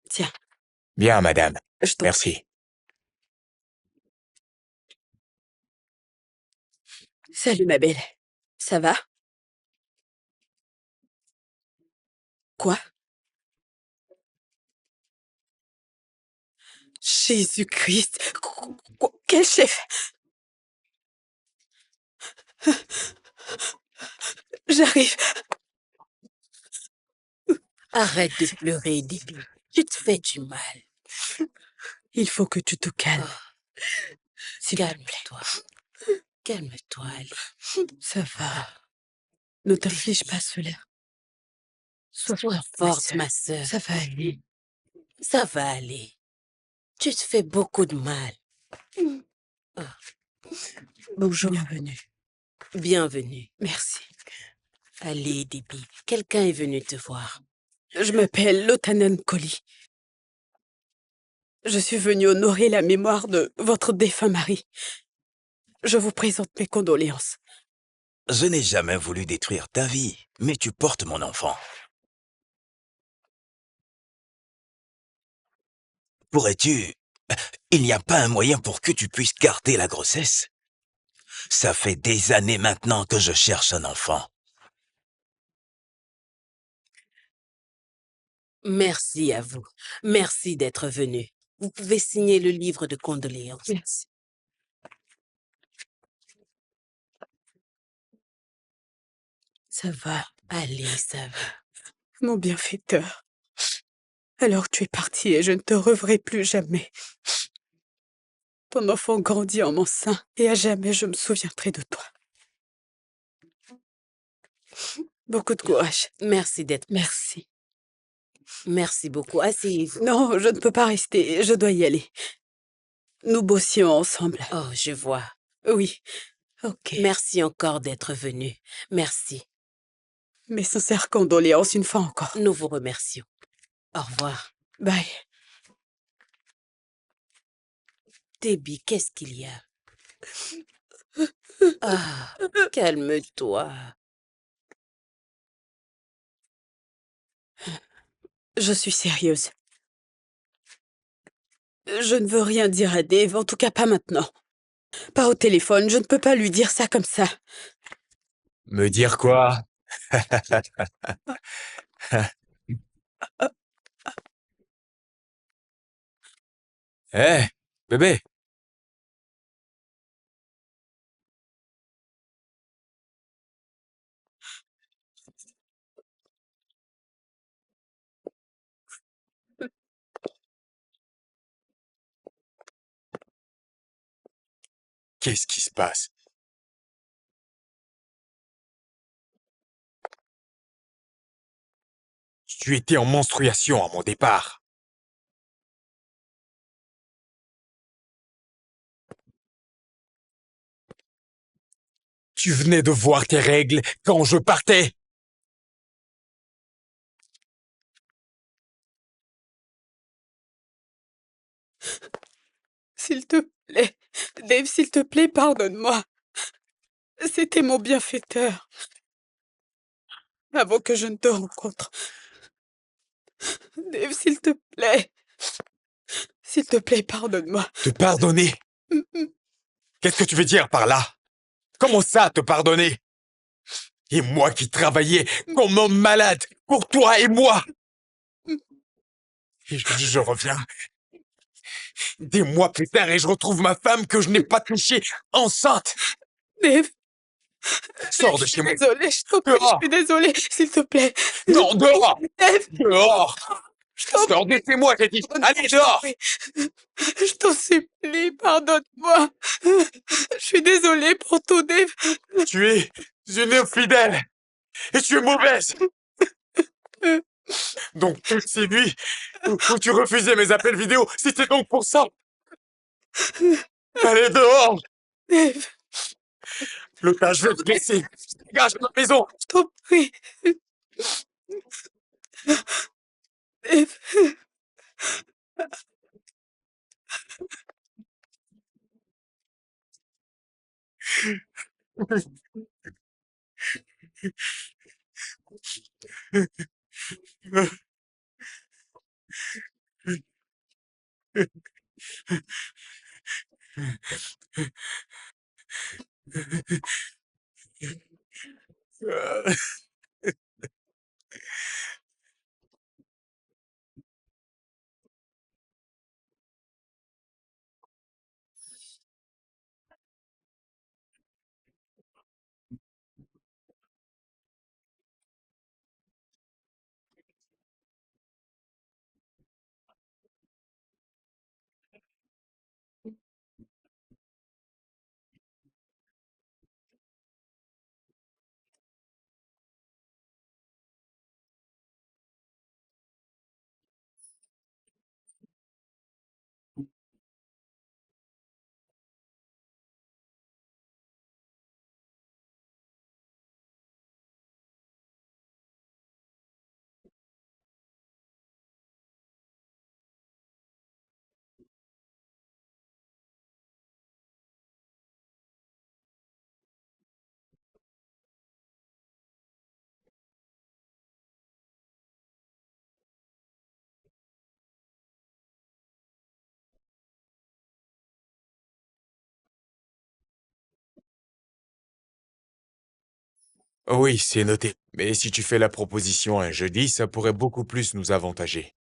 Tiens, Bien, madame. je t'en prie. Merci. Salut, ma belle. Ça va? Quoi? Jésus-Christ! Quel chef? J'arrive. Arrête de pleurer, Déby. Tu te fais du mal. Il faut que tu te calmes. Oh, S'il te plaît. calme-toi. Calme-toi, allez. Ça va. Ne t'inflige pas cela. Sois Sois forte, ma forte, sœur. ma sœur. Ça va aller. Ça va aller. Tu te fais beaucoup de mal. Bonjour. Bienvenue. Bienvenue. Merci. Allez, Déby. Quelqu'un est venu te voir. Je m'appelle Lotanan Koli. Je suis venue honorer la mémoire de votre défunt mari. Je vous présente mes condoléances. je n'ai jamais voulu détruire ta vie, mais tu portes mon enfant. Pourrais-tu... Il n'y a pas un moyen pour que tu puisses garder la grossesse? Ça fait des années maintenant que je cherche un enfant. Merci à vous. Merci d'être venu. Vous pouvez signer le livre de condoléances. Merci. Ça va, Allez, ça va. mon bienfaiteur. Alors tu es parti et je ne te reverrai plus jamais. Ton enfant grandit en mon sein et à jamais je me souviendrai de toi. Beaucoup de courage. Merci d'être... Merci. Merci beaucoup. Asseyez-vous. Non, je ne peux pas rester. Je dois y aller. Nous bossions ensemble. Oh, je vois. Oui. Ok. Merci encore d'être venu. Merci. Mes sincères condoléances une fois encore. Nous vous remercions. Au revoir. Bye. Déby, qu'est-ce qu'il y a? Ah, calme-toi. Je suis sérieuse. Je ne veux rien dire à Dave, en tout cas pas maintenant. Pas au téléphone, je ne peux pas lui dire ça comme ça. Me dire quoi? Hé, bébé. Qu'est-ce qui se passe? Tu étais en menstruation à mon départ. Tu venais de voir tes règles quand je partais. S'il te plaît, Dave, s'il te plaît, pardonne-moi. C'était mon bienfaiteur. Avant que je ne te rencontre. Dave, s'il te plaît. S'il te plaît, pardonne-moi. Te pardonner? Qu'est-ce que tu veux dire par là? Comment ça, te pardonner? Et moi qui travaillais comme un malade pour toi et moi. Et je reviens. Des mois plus tard et je retrouve ma femme que je n'ai pas touchée enceinte. Dave, Sors de Je chez suis moi. désolée, je t'en prie, je Dehors. suis désolée, s'il te plaît. Non, dehors. Dave, Dehors. je t'en Sors de chez moi, j'ai dit. prie, Allez, je t'en dehors. prie. Je t'en supplie, pardonne-moi. Je suis désolée pour tout, Dave. Tu es une infidèle. Et tu es mauvaise. Donc, c'est lui où tu refusais mes appels vidéo. C'était donc pour ça. Allez, dehors. Dave, L'otage, je vais te blesser. Dégage de ma maison. je t'en prie. Dave. Oui, c'est noté. Mais si tu fais la proposition un jeudi, ça pourrait beaucoup plus nous avantager.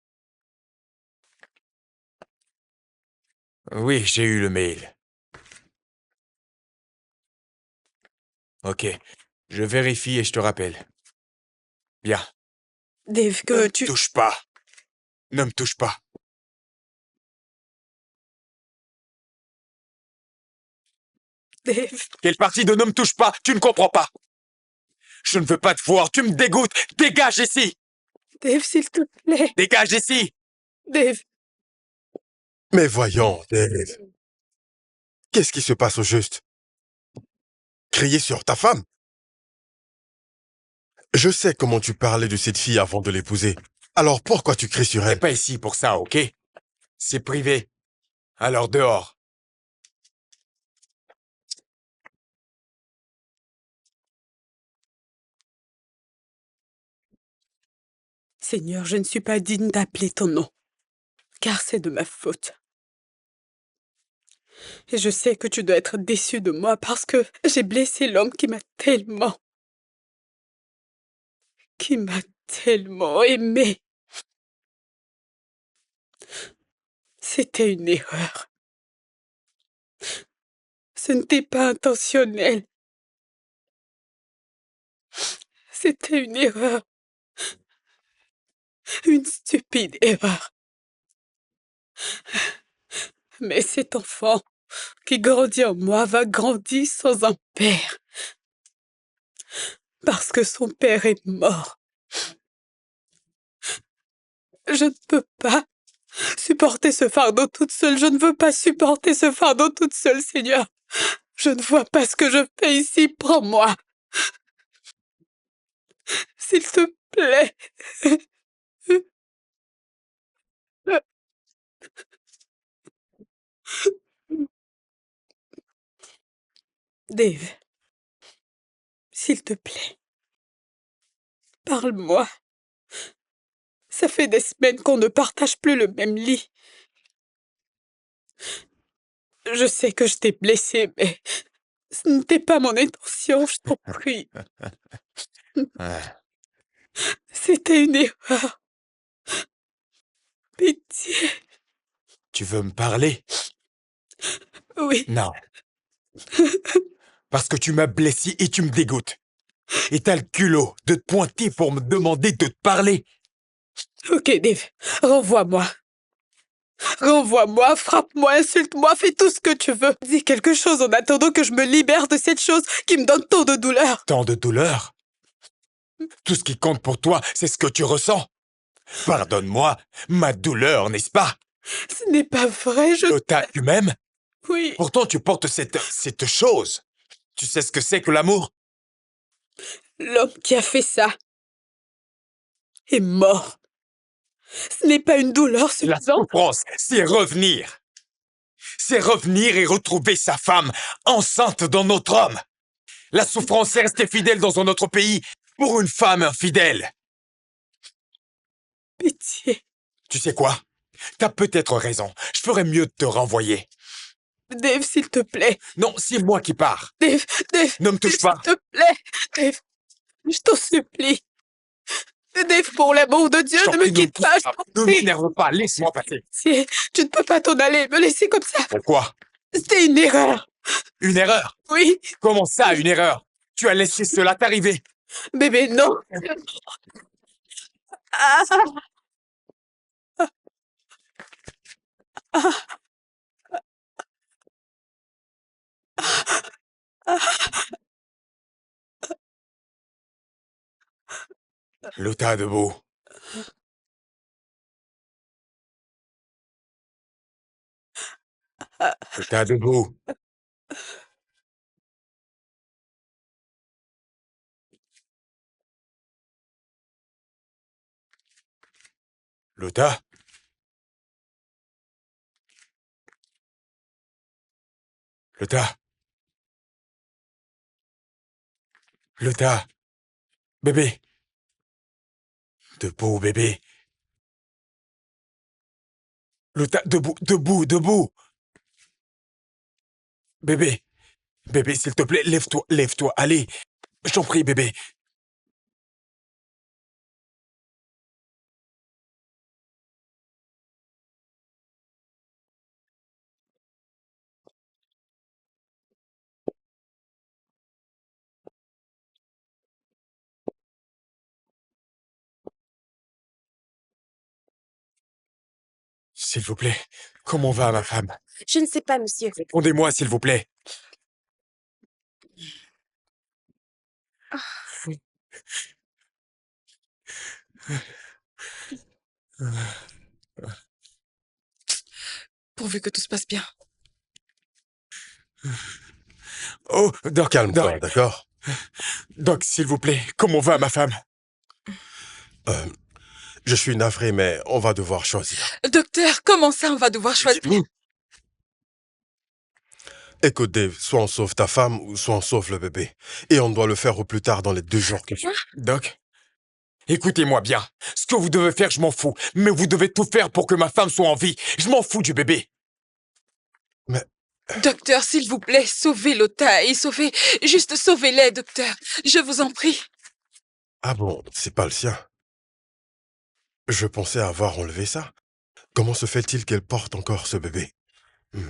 Oui, j'ai eu le mail. Ok. Je vérifie et je te rappelle. Bien. Dave, Ne que me tu... touche pas. Ne me touche pas. Dave, Quelle partie de ne me touche pas? Tu ne comprends pas. Je ne veux pas te voir. Tu me dégoûtes. Dégage ici. Dave, s'il te plaît. Dégage ici. Dave, Mais voyons, Dave. Qu'est-ce qui se passe au juste? Crier sur ta femme? Je sais comment tu parlais de cette fille avant de l'épouser. Alors pourquoi tu cries sur T'es elle? pas ici pour ça, ok? C'est privé. Alors dehors. Seigneur, je ne suis pas digne d'appeler ton nom, car c'est de ma faute. Et je sais que tu dois être déçu de moi parce que j'ai blessé l'homme qui m'a tellement aimé. C'était une erreur. Ce n'était pas intentionnel. C'était une erreur. Une stupide erreur. Mais cet enfant qui grandit en moi va grandir sans un père. Parce que son père est mort. Je ne peux pas supporter ce fardeau toute seule. Je ne veux pas supporter ce fardeau toute seule, Seigneur. Je ne vois pas ce que je fais ici. Prends-moi. S'il te plaît. Dave, s'il te plaît, parle-moi. Ça fait des semaines qu'on ne partage plus le même lit. Je sais que je t'ai blessé, mais ce n'était pas mon intention, je t'en prie. Ah. C'était une erreur. Pitié. Tu veux me parler? Oui, Non. Parce que tu m'as blessé et tu me dégoûtes. Et t'as le culot de te pointer pour me demander de te parler. Ok, Dave, renvoie-moi. Renvoie-moi, frappe-moi, insulte-moi, fais tout ce que tu veux. Dis quelque chose en attendant que je me libère de cette chose qui me donne tant de douleur. Tant de douleur. Tout ce qui compte pour toi, c'est ce que tu ressens. Pardonne-moi, ma douleur, n'est-ce pas? Ce n'est pas vrai, Lota, tu m'aimes? Oui, Pourtant, tu portes cette chose. Tu sais ce que c'est que l'amour? l'homme qui a fait ça est mort. Ce n'est pas une douleur La suffisante. souffrance, c'est revenir. C'est revenir et retrouver sa femme enceinte dans notre homme. La souffrance, c'est rester fidèle dans un autre pays pour une femme infidèle. Pitié. Tu sais quoi? T'as peut-être raison. Je ferais mieux de te renvoyer. Dave, s'il te plaît. Non, c'est moi qui pars. Dave, Ne me touche Dave, pas. s'il te plaît. Dave, je t'en supplie. Dave, pour l'amour de Dieu, Je t'en ne me prie, quitte pas, je t'en Ne prie. m'énerve pas, laisse-moi passer. Pitié, tu ne peux pas t'en aller, me laisser comme ça. Pourquoi? C'était une erreur. Une erreur? Oui, Comment ça, une erreur? Tu as laissé cela t'arriver. bébé, non. Ah, Lota, debout. Lota, debout. Lota? Lota? Lota? Bébé? Debout, bébé. Lota, debout, debout, debout. Bébé. Bébé, s'il te plaît, lève-toi, lève-toi. Allez. Je t'en prie, bébé. S'il vous plaît, comment va ma femme? Je ne sais pas, monsieur. Répondez-moi, s'il vous plaît. Pourvu que tout se passe bien. Oh, Doc, Calme-toi, Doc, d'accord? Doc, s'il vous plaît, comment va ma femme? Je suis navré, mais on va devoir choisir. Docteur, comment ça on va devoir choisir? Écoute, Dave, soit on sauve ta femme, ou soit on sauve le bébé. Et on doit le faire au plus tard dans les 2 jours qui suivent. Doc, écoutez-moi bien. Ce que vous devez faire, je m'en fous. Mais vous devez tout faire pour que ma femme soit en vie. Je m'en fous du bébé. Docteur, s'il vous plaît, sauvez Lota et sauvez... Juste sauvez-les, docteur. Je vous en prie. Ah bon, c'est pas le sien. Je pensais avoir enlevé ça. Comment se fait-il qu'elle porte encore ce bébé? Hmm.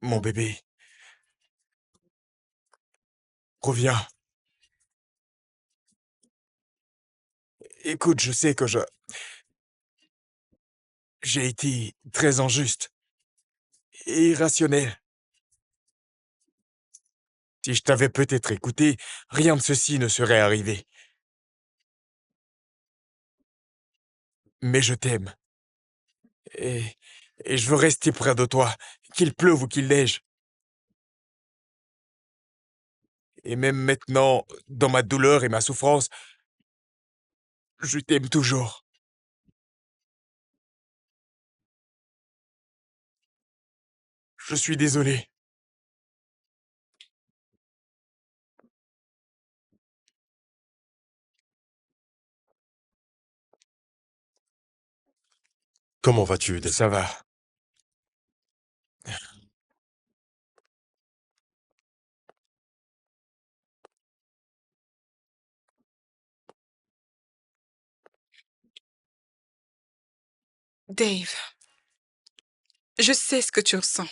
Mon bébé. Reviens. Écoute, je sais que j'ai été très injuste et irrationnel. Si je t'avais peut-être écouté, rien de ceci ne serait arrivé. Mais je t'aime. Et, et je veux rester près de toi, qu'il pleuve ou qu'il neige. Et même maintenant, dans ma douleur et ma souffrance, je t'aime toujours. Je suis désolé. Comment vas-tu, Dave? Ça va. Dave, je sais ce que tu ressens.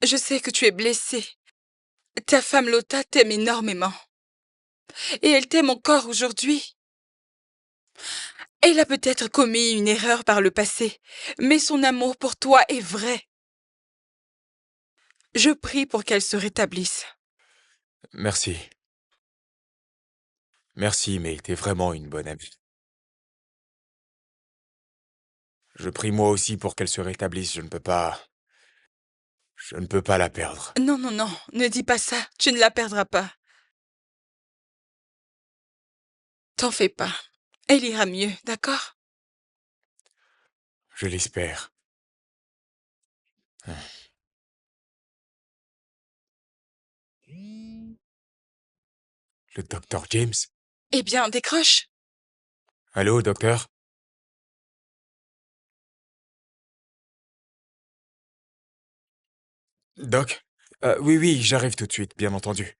Je sais que tu es blessé. Ta femme Lotta t'aime énormément. Et elle t'aime encore aujourd'hui. Elle a peut-être commis une erreur par le passé, mais son amour pour toi est vrai. Je prie pour qu'elle se rétablisse. Merci. Merci, mais t'es vraiment une bonne amie. Je prie moi aussi pour qu'elle se rétablisse. Je ne peux pas... Je ne peux pas la perdre. Non, non, non, ne dis pas ça. Tu ne la perdras pas. T'en fais pas. Elle ira mieux, d'accord? Je l'espère. Le docteur James? Eh bien, décroche. Allô, docteur? Doc? Oui, oui, j'arrive tout de suite, bien entendu.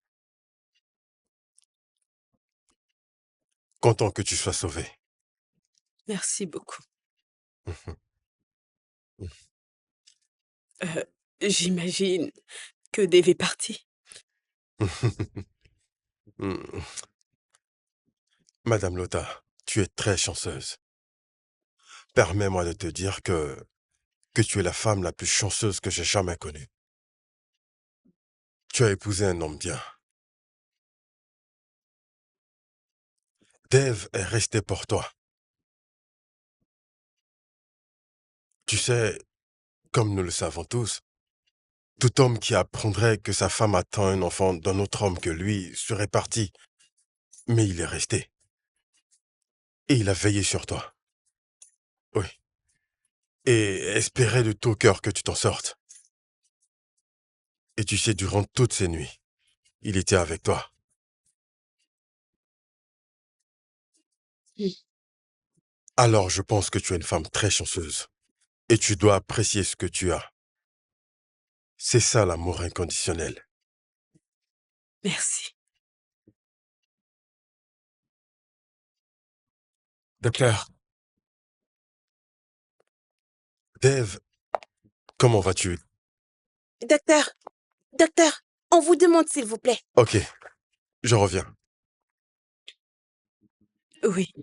Content que tu sois sauvé. Merci beaucoup. Mhm. J'imagine que Dave est parti. Mm. Madame Lotta, tu es très chanceuse. Permets-moi de te dire que tu es la femme la plus chanceuse que j'ai jamais connue. Tu as épousé un homme bien. Dave est resté pour toi. Tu sais, comme nous le savons tous, tout homme qui apprendrait que sa femme attend un enfant d'un autre homme que lui serait parti. Mais il est resté. Et il a veillé sur toi. Oui. Et espérait de tout cœur que tu t'en sortes. Et tu sais, durant toutes ces nuits, il était avec toi. Mm. Alors je pense que tu es une femme très chanceuse. Et tu dois apprécier ce que tu as. C'est ça l'amour inconditionnel. Merci. Docteur, Dave, comment vas-tu? Docteur, docteur, on vous demande s'il vous plaît. Ok, je reviens. Oui.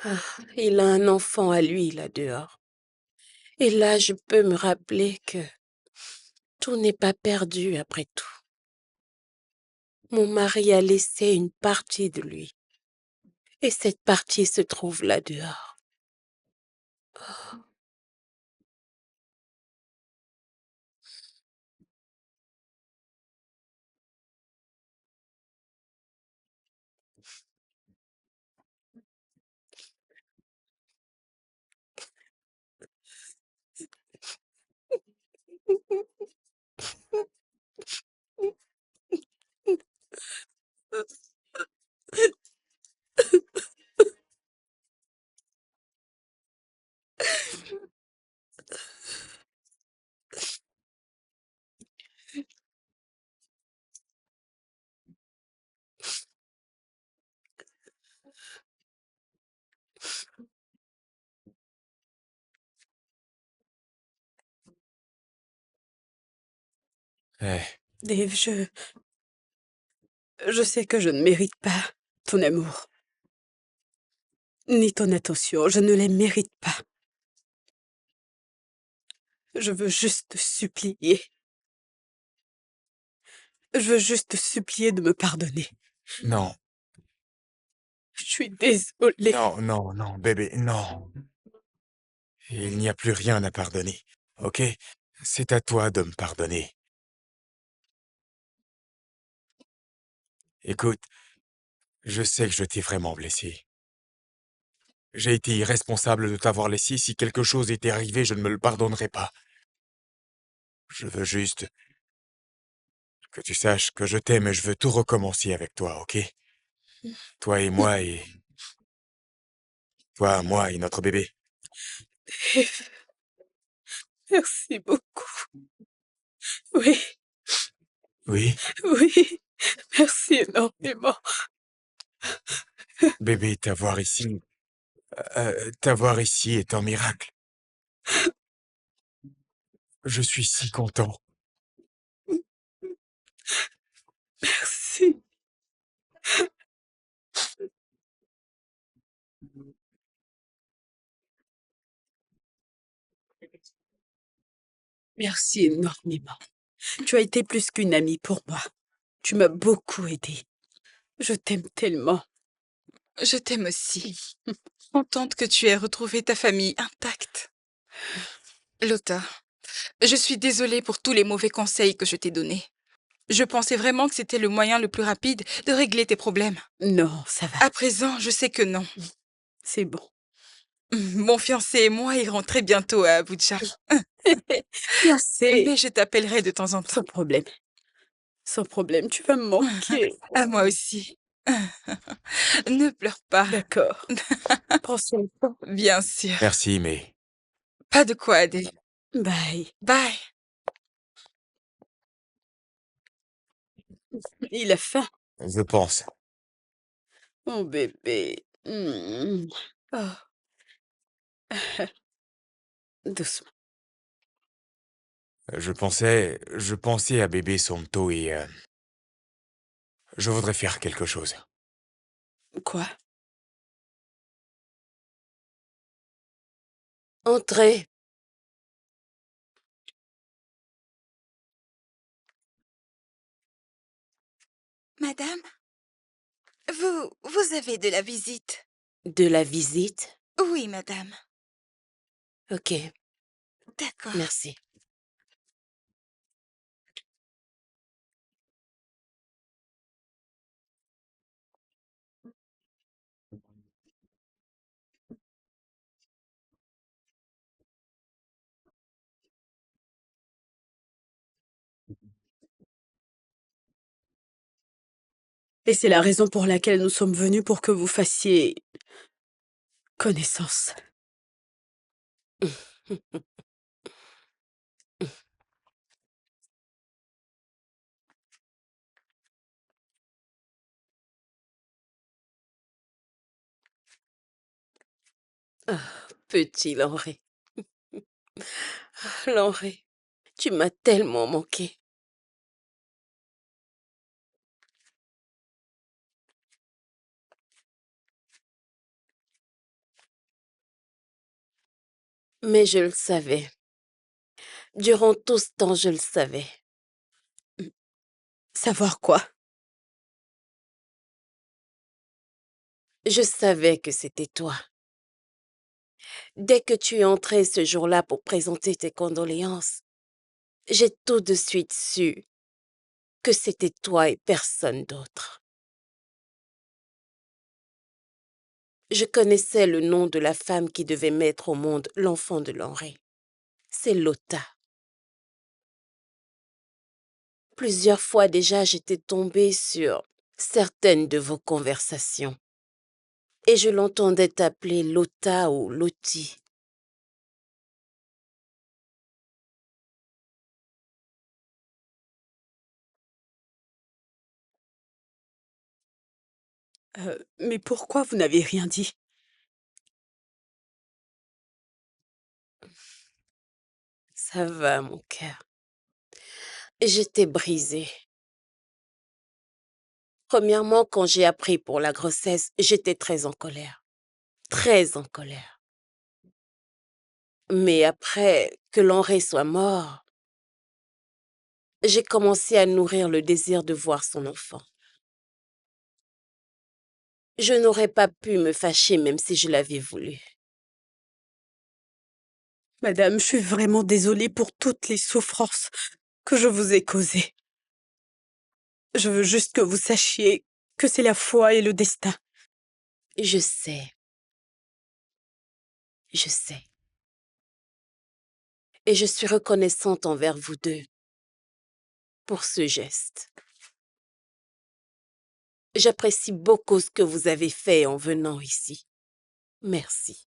Ah, il a un enfant à lui là dehors. Et là, je peux me rappeler que tout n'est pas perdu après tout. Mon mari a laissé une partie de lui. Et cette partie se trouve là dehors. eh, Dave, Je sais que je ne mérite pas ton amour, ni ton attention. Je ne les mérite pas. Je veux juste te supplier. Je veux juste te supplier de me pardonner. Non, Je suis désolée. non, non, non, bébé, non. Il n'y a plus rien à pardonner, ok? C'est à toi de me pardonner. Écoute, je sais que je t'ai vraiment blessé. J'ai été irresponsable de t'avoir laissé. Si quelque chose était arrivé, je ne me le pardonnerais pas. Je veux juste que tu saches que je t'aime et je veux tout recommencer avec toi, ok? Toi et moi et... Toi, moi et notre bébé. Merci beaucoup. Oui, Oui, oui. Merci énormément. bébé, t'avoir ici est un miracle. Je suis si content. Merci. Merci énormément. Tu as été plus qu'une amie pour moi. Tu m'as beaucoup aidée. Je t'aime tellement. Je t'aime aussi. Contente que tu aies retrouvé ta famille intacte. Lota, je suis désolée pour tous les mauvais conseils que je t'ai donnés. Je pensais vraiment que c'était le moyen le plus rapide de régler tes problèmes. Non, ça va. À présent, je sais que non. C'est bon. Mon fiancé et moi irons très bientôt à Abuja. Merci. Mais je t'appellerai de temps en temps. Sans problème. Sans problème. Tu vas me manquer. À moi aussi. Ne pleure pas. D'accord. Prends soin de toi. Bien sûr. Merci, mais Pas de quoi, Adèle. Bye. Bye. Il a faim. je pense. Oh bébé. Oh. Doucement. Je pensais à bébé Somto et je voudrais faire quelque chose. Quoi? Entrez. Madame, vous avez de la visite. De la visite? Oui, madame. Ok, D'accord. merci. Et c'est la raison pour laquelle nous sommes venus pour que vous fassiez connaissance. Ah, petit Lanré. Lanré, tu m'as tellement manqué. Mais je le savais. Durant tout ce temps, je le savais. Savoir quoi? Je savais que c'était toi. Dès que tu es entré ce jour-là pour présenter tes condoléances, j'ai tout de suite su que c'était toi et personne d'autre. Je connaissais le nom de la femme qui devait mettre au monde l'enfant de Lanré. C'est Lota. Plusieurs fois déjà, j'étais tombée sur certaines de vos conversations et je l'entendais t'appeler Lota ou Loti. Mais pourquoi vous n'avez rien dit? Ça va, mon cœur. J'étais brisée. Premièrement, quand j'ai appris pour la grossesse, j'étais très en colère. Très en colère. Mais après que l'Henri soit mort, j'ai commencé à nourrir le désir de voir son enfant. Je n'aurais pas pu me fâcher même si je l'avais voulu. Madame, je suis vraiment désolée pour toutes les souffrances que je vous ai causées. Je veux juste que vous sachiez que c'est la foi et le destin. Je sais. Je sais. Et je suis reconnaissante envers vous deux pour ce geste. J'apprécie beaucoup ce que vous avez fait en venant ici. Merci.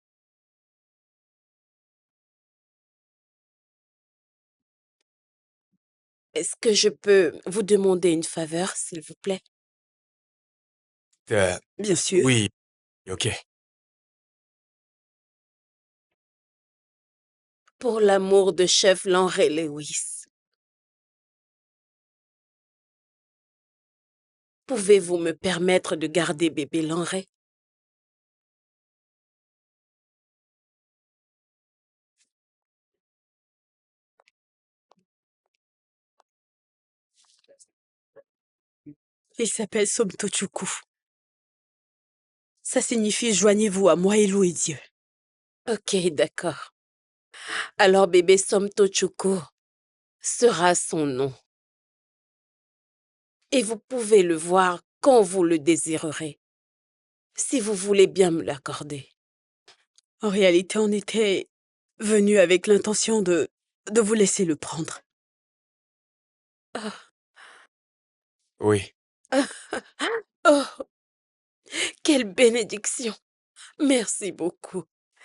Est-ce que je peux vous demander une faveur, s'il vous plaît? Bien sûr. Oui, ok. Pour l'amour de chef Lanray Lewis, pouvez-vous me permettre de garder bébé Lanray? Il s'appelle Somtochukwu. Ça signifie joignez-vous à moi, Elou et Dieu. Ok, d'accord. Alors bébé Somtochukwu sera son nom. Et vous pouvez le voir quand vous le désirerez, si vous voulez bien me l'accorder. En réalité, on était venu avec l'intention de vous laisser le prendre. Oui. Oh, quelle bénédiction! Merci beaucoup.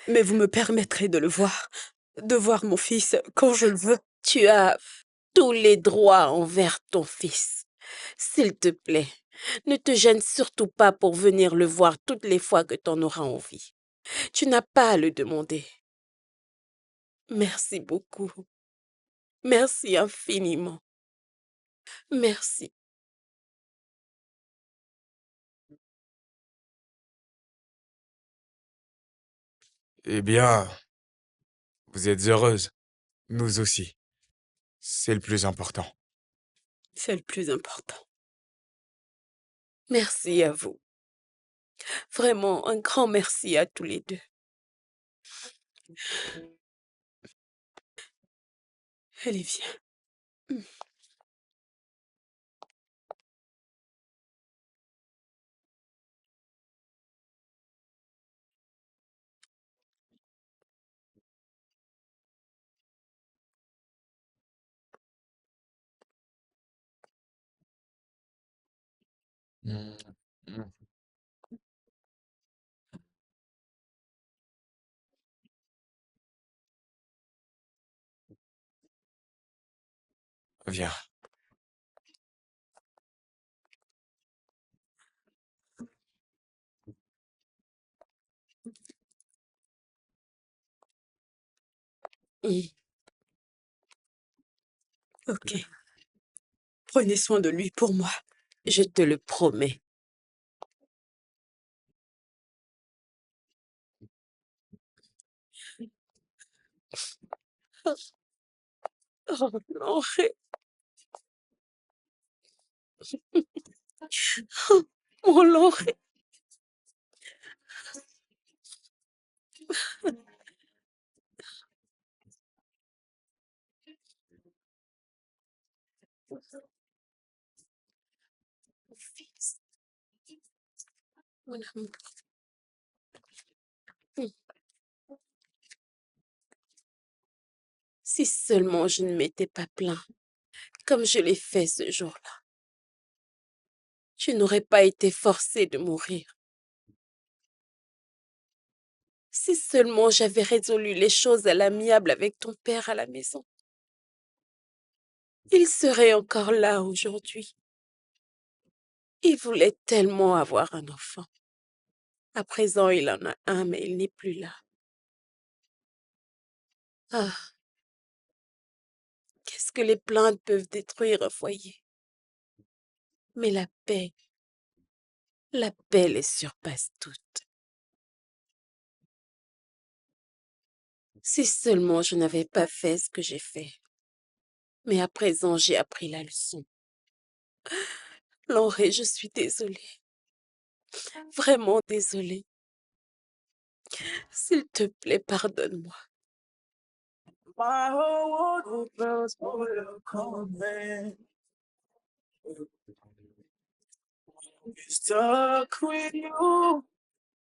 Mais vous me permettrez de voir mon fils quand je le veux. Tu as tous les droits envers ton fils. S'il te plaît, ne te gêne surtout pas pour venir le voir toutes les fois que tu en auras envie. Tu n'as pas à le demander. Merci beaucoup. Merci infiniment. Merci. Eh bien, vous êtes heureuse. Nous aussi. C'est le plus important. C'est le plus important. Merci à vous. Vraiment, un grand merci à tous les deux. Allez, viens. Mm, mm. Viens. Mm. Ok. Prenez soin de lui pour moi. Je te le promets. Oh non, mon Lauré. Mon fils. Mon amour. Mm. Si seulement je ne m'étais pas plaint, comme je l'ai fait ce jour-là, tu n'aurais pas été forcé de mourir. Si seulement j'avais résolu les choses à l'amiable avec ton père à la maison, il serait encore là aujourd'hui. Il voulait tellement avoir un enfant. À présent, il en a un, mais il n'est plus là. Ah, qu'est-ce que les plaintes peuvent détruire un foyer? Mais la paix La paix les surpasse toutes. Si seulement je n'avais pas fait ce que j'ai fait. Mais à présent, j'ai appris la leçon. Lauré, je suis désolée. Vraiment désolée. S'il te plaît, pardonne-moi. My whole world was welcoming. Stuck with you.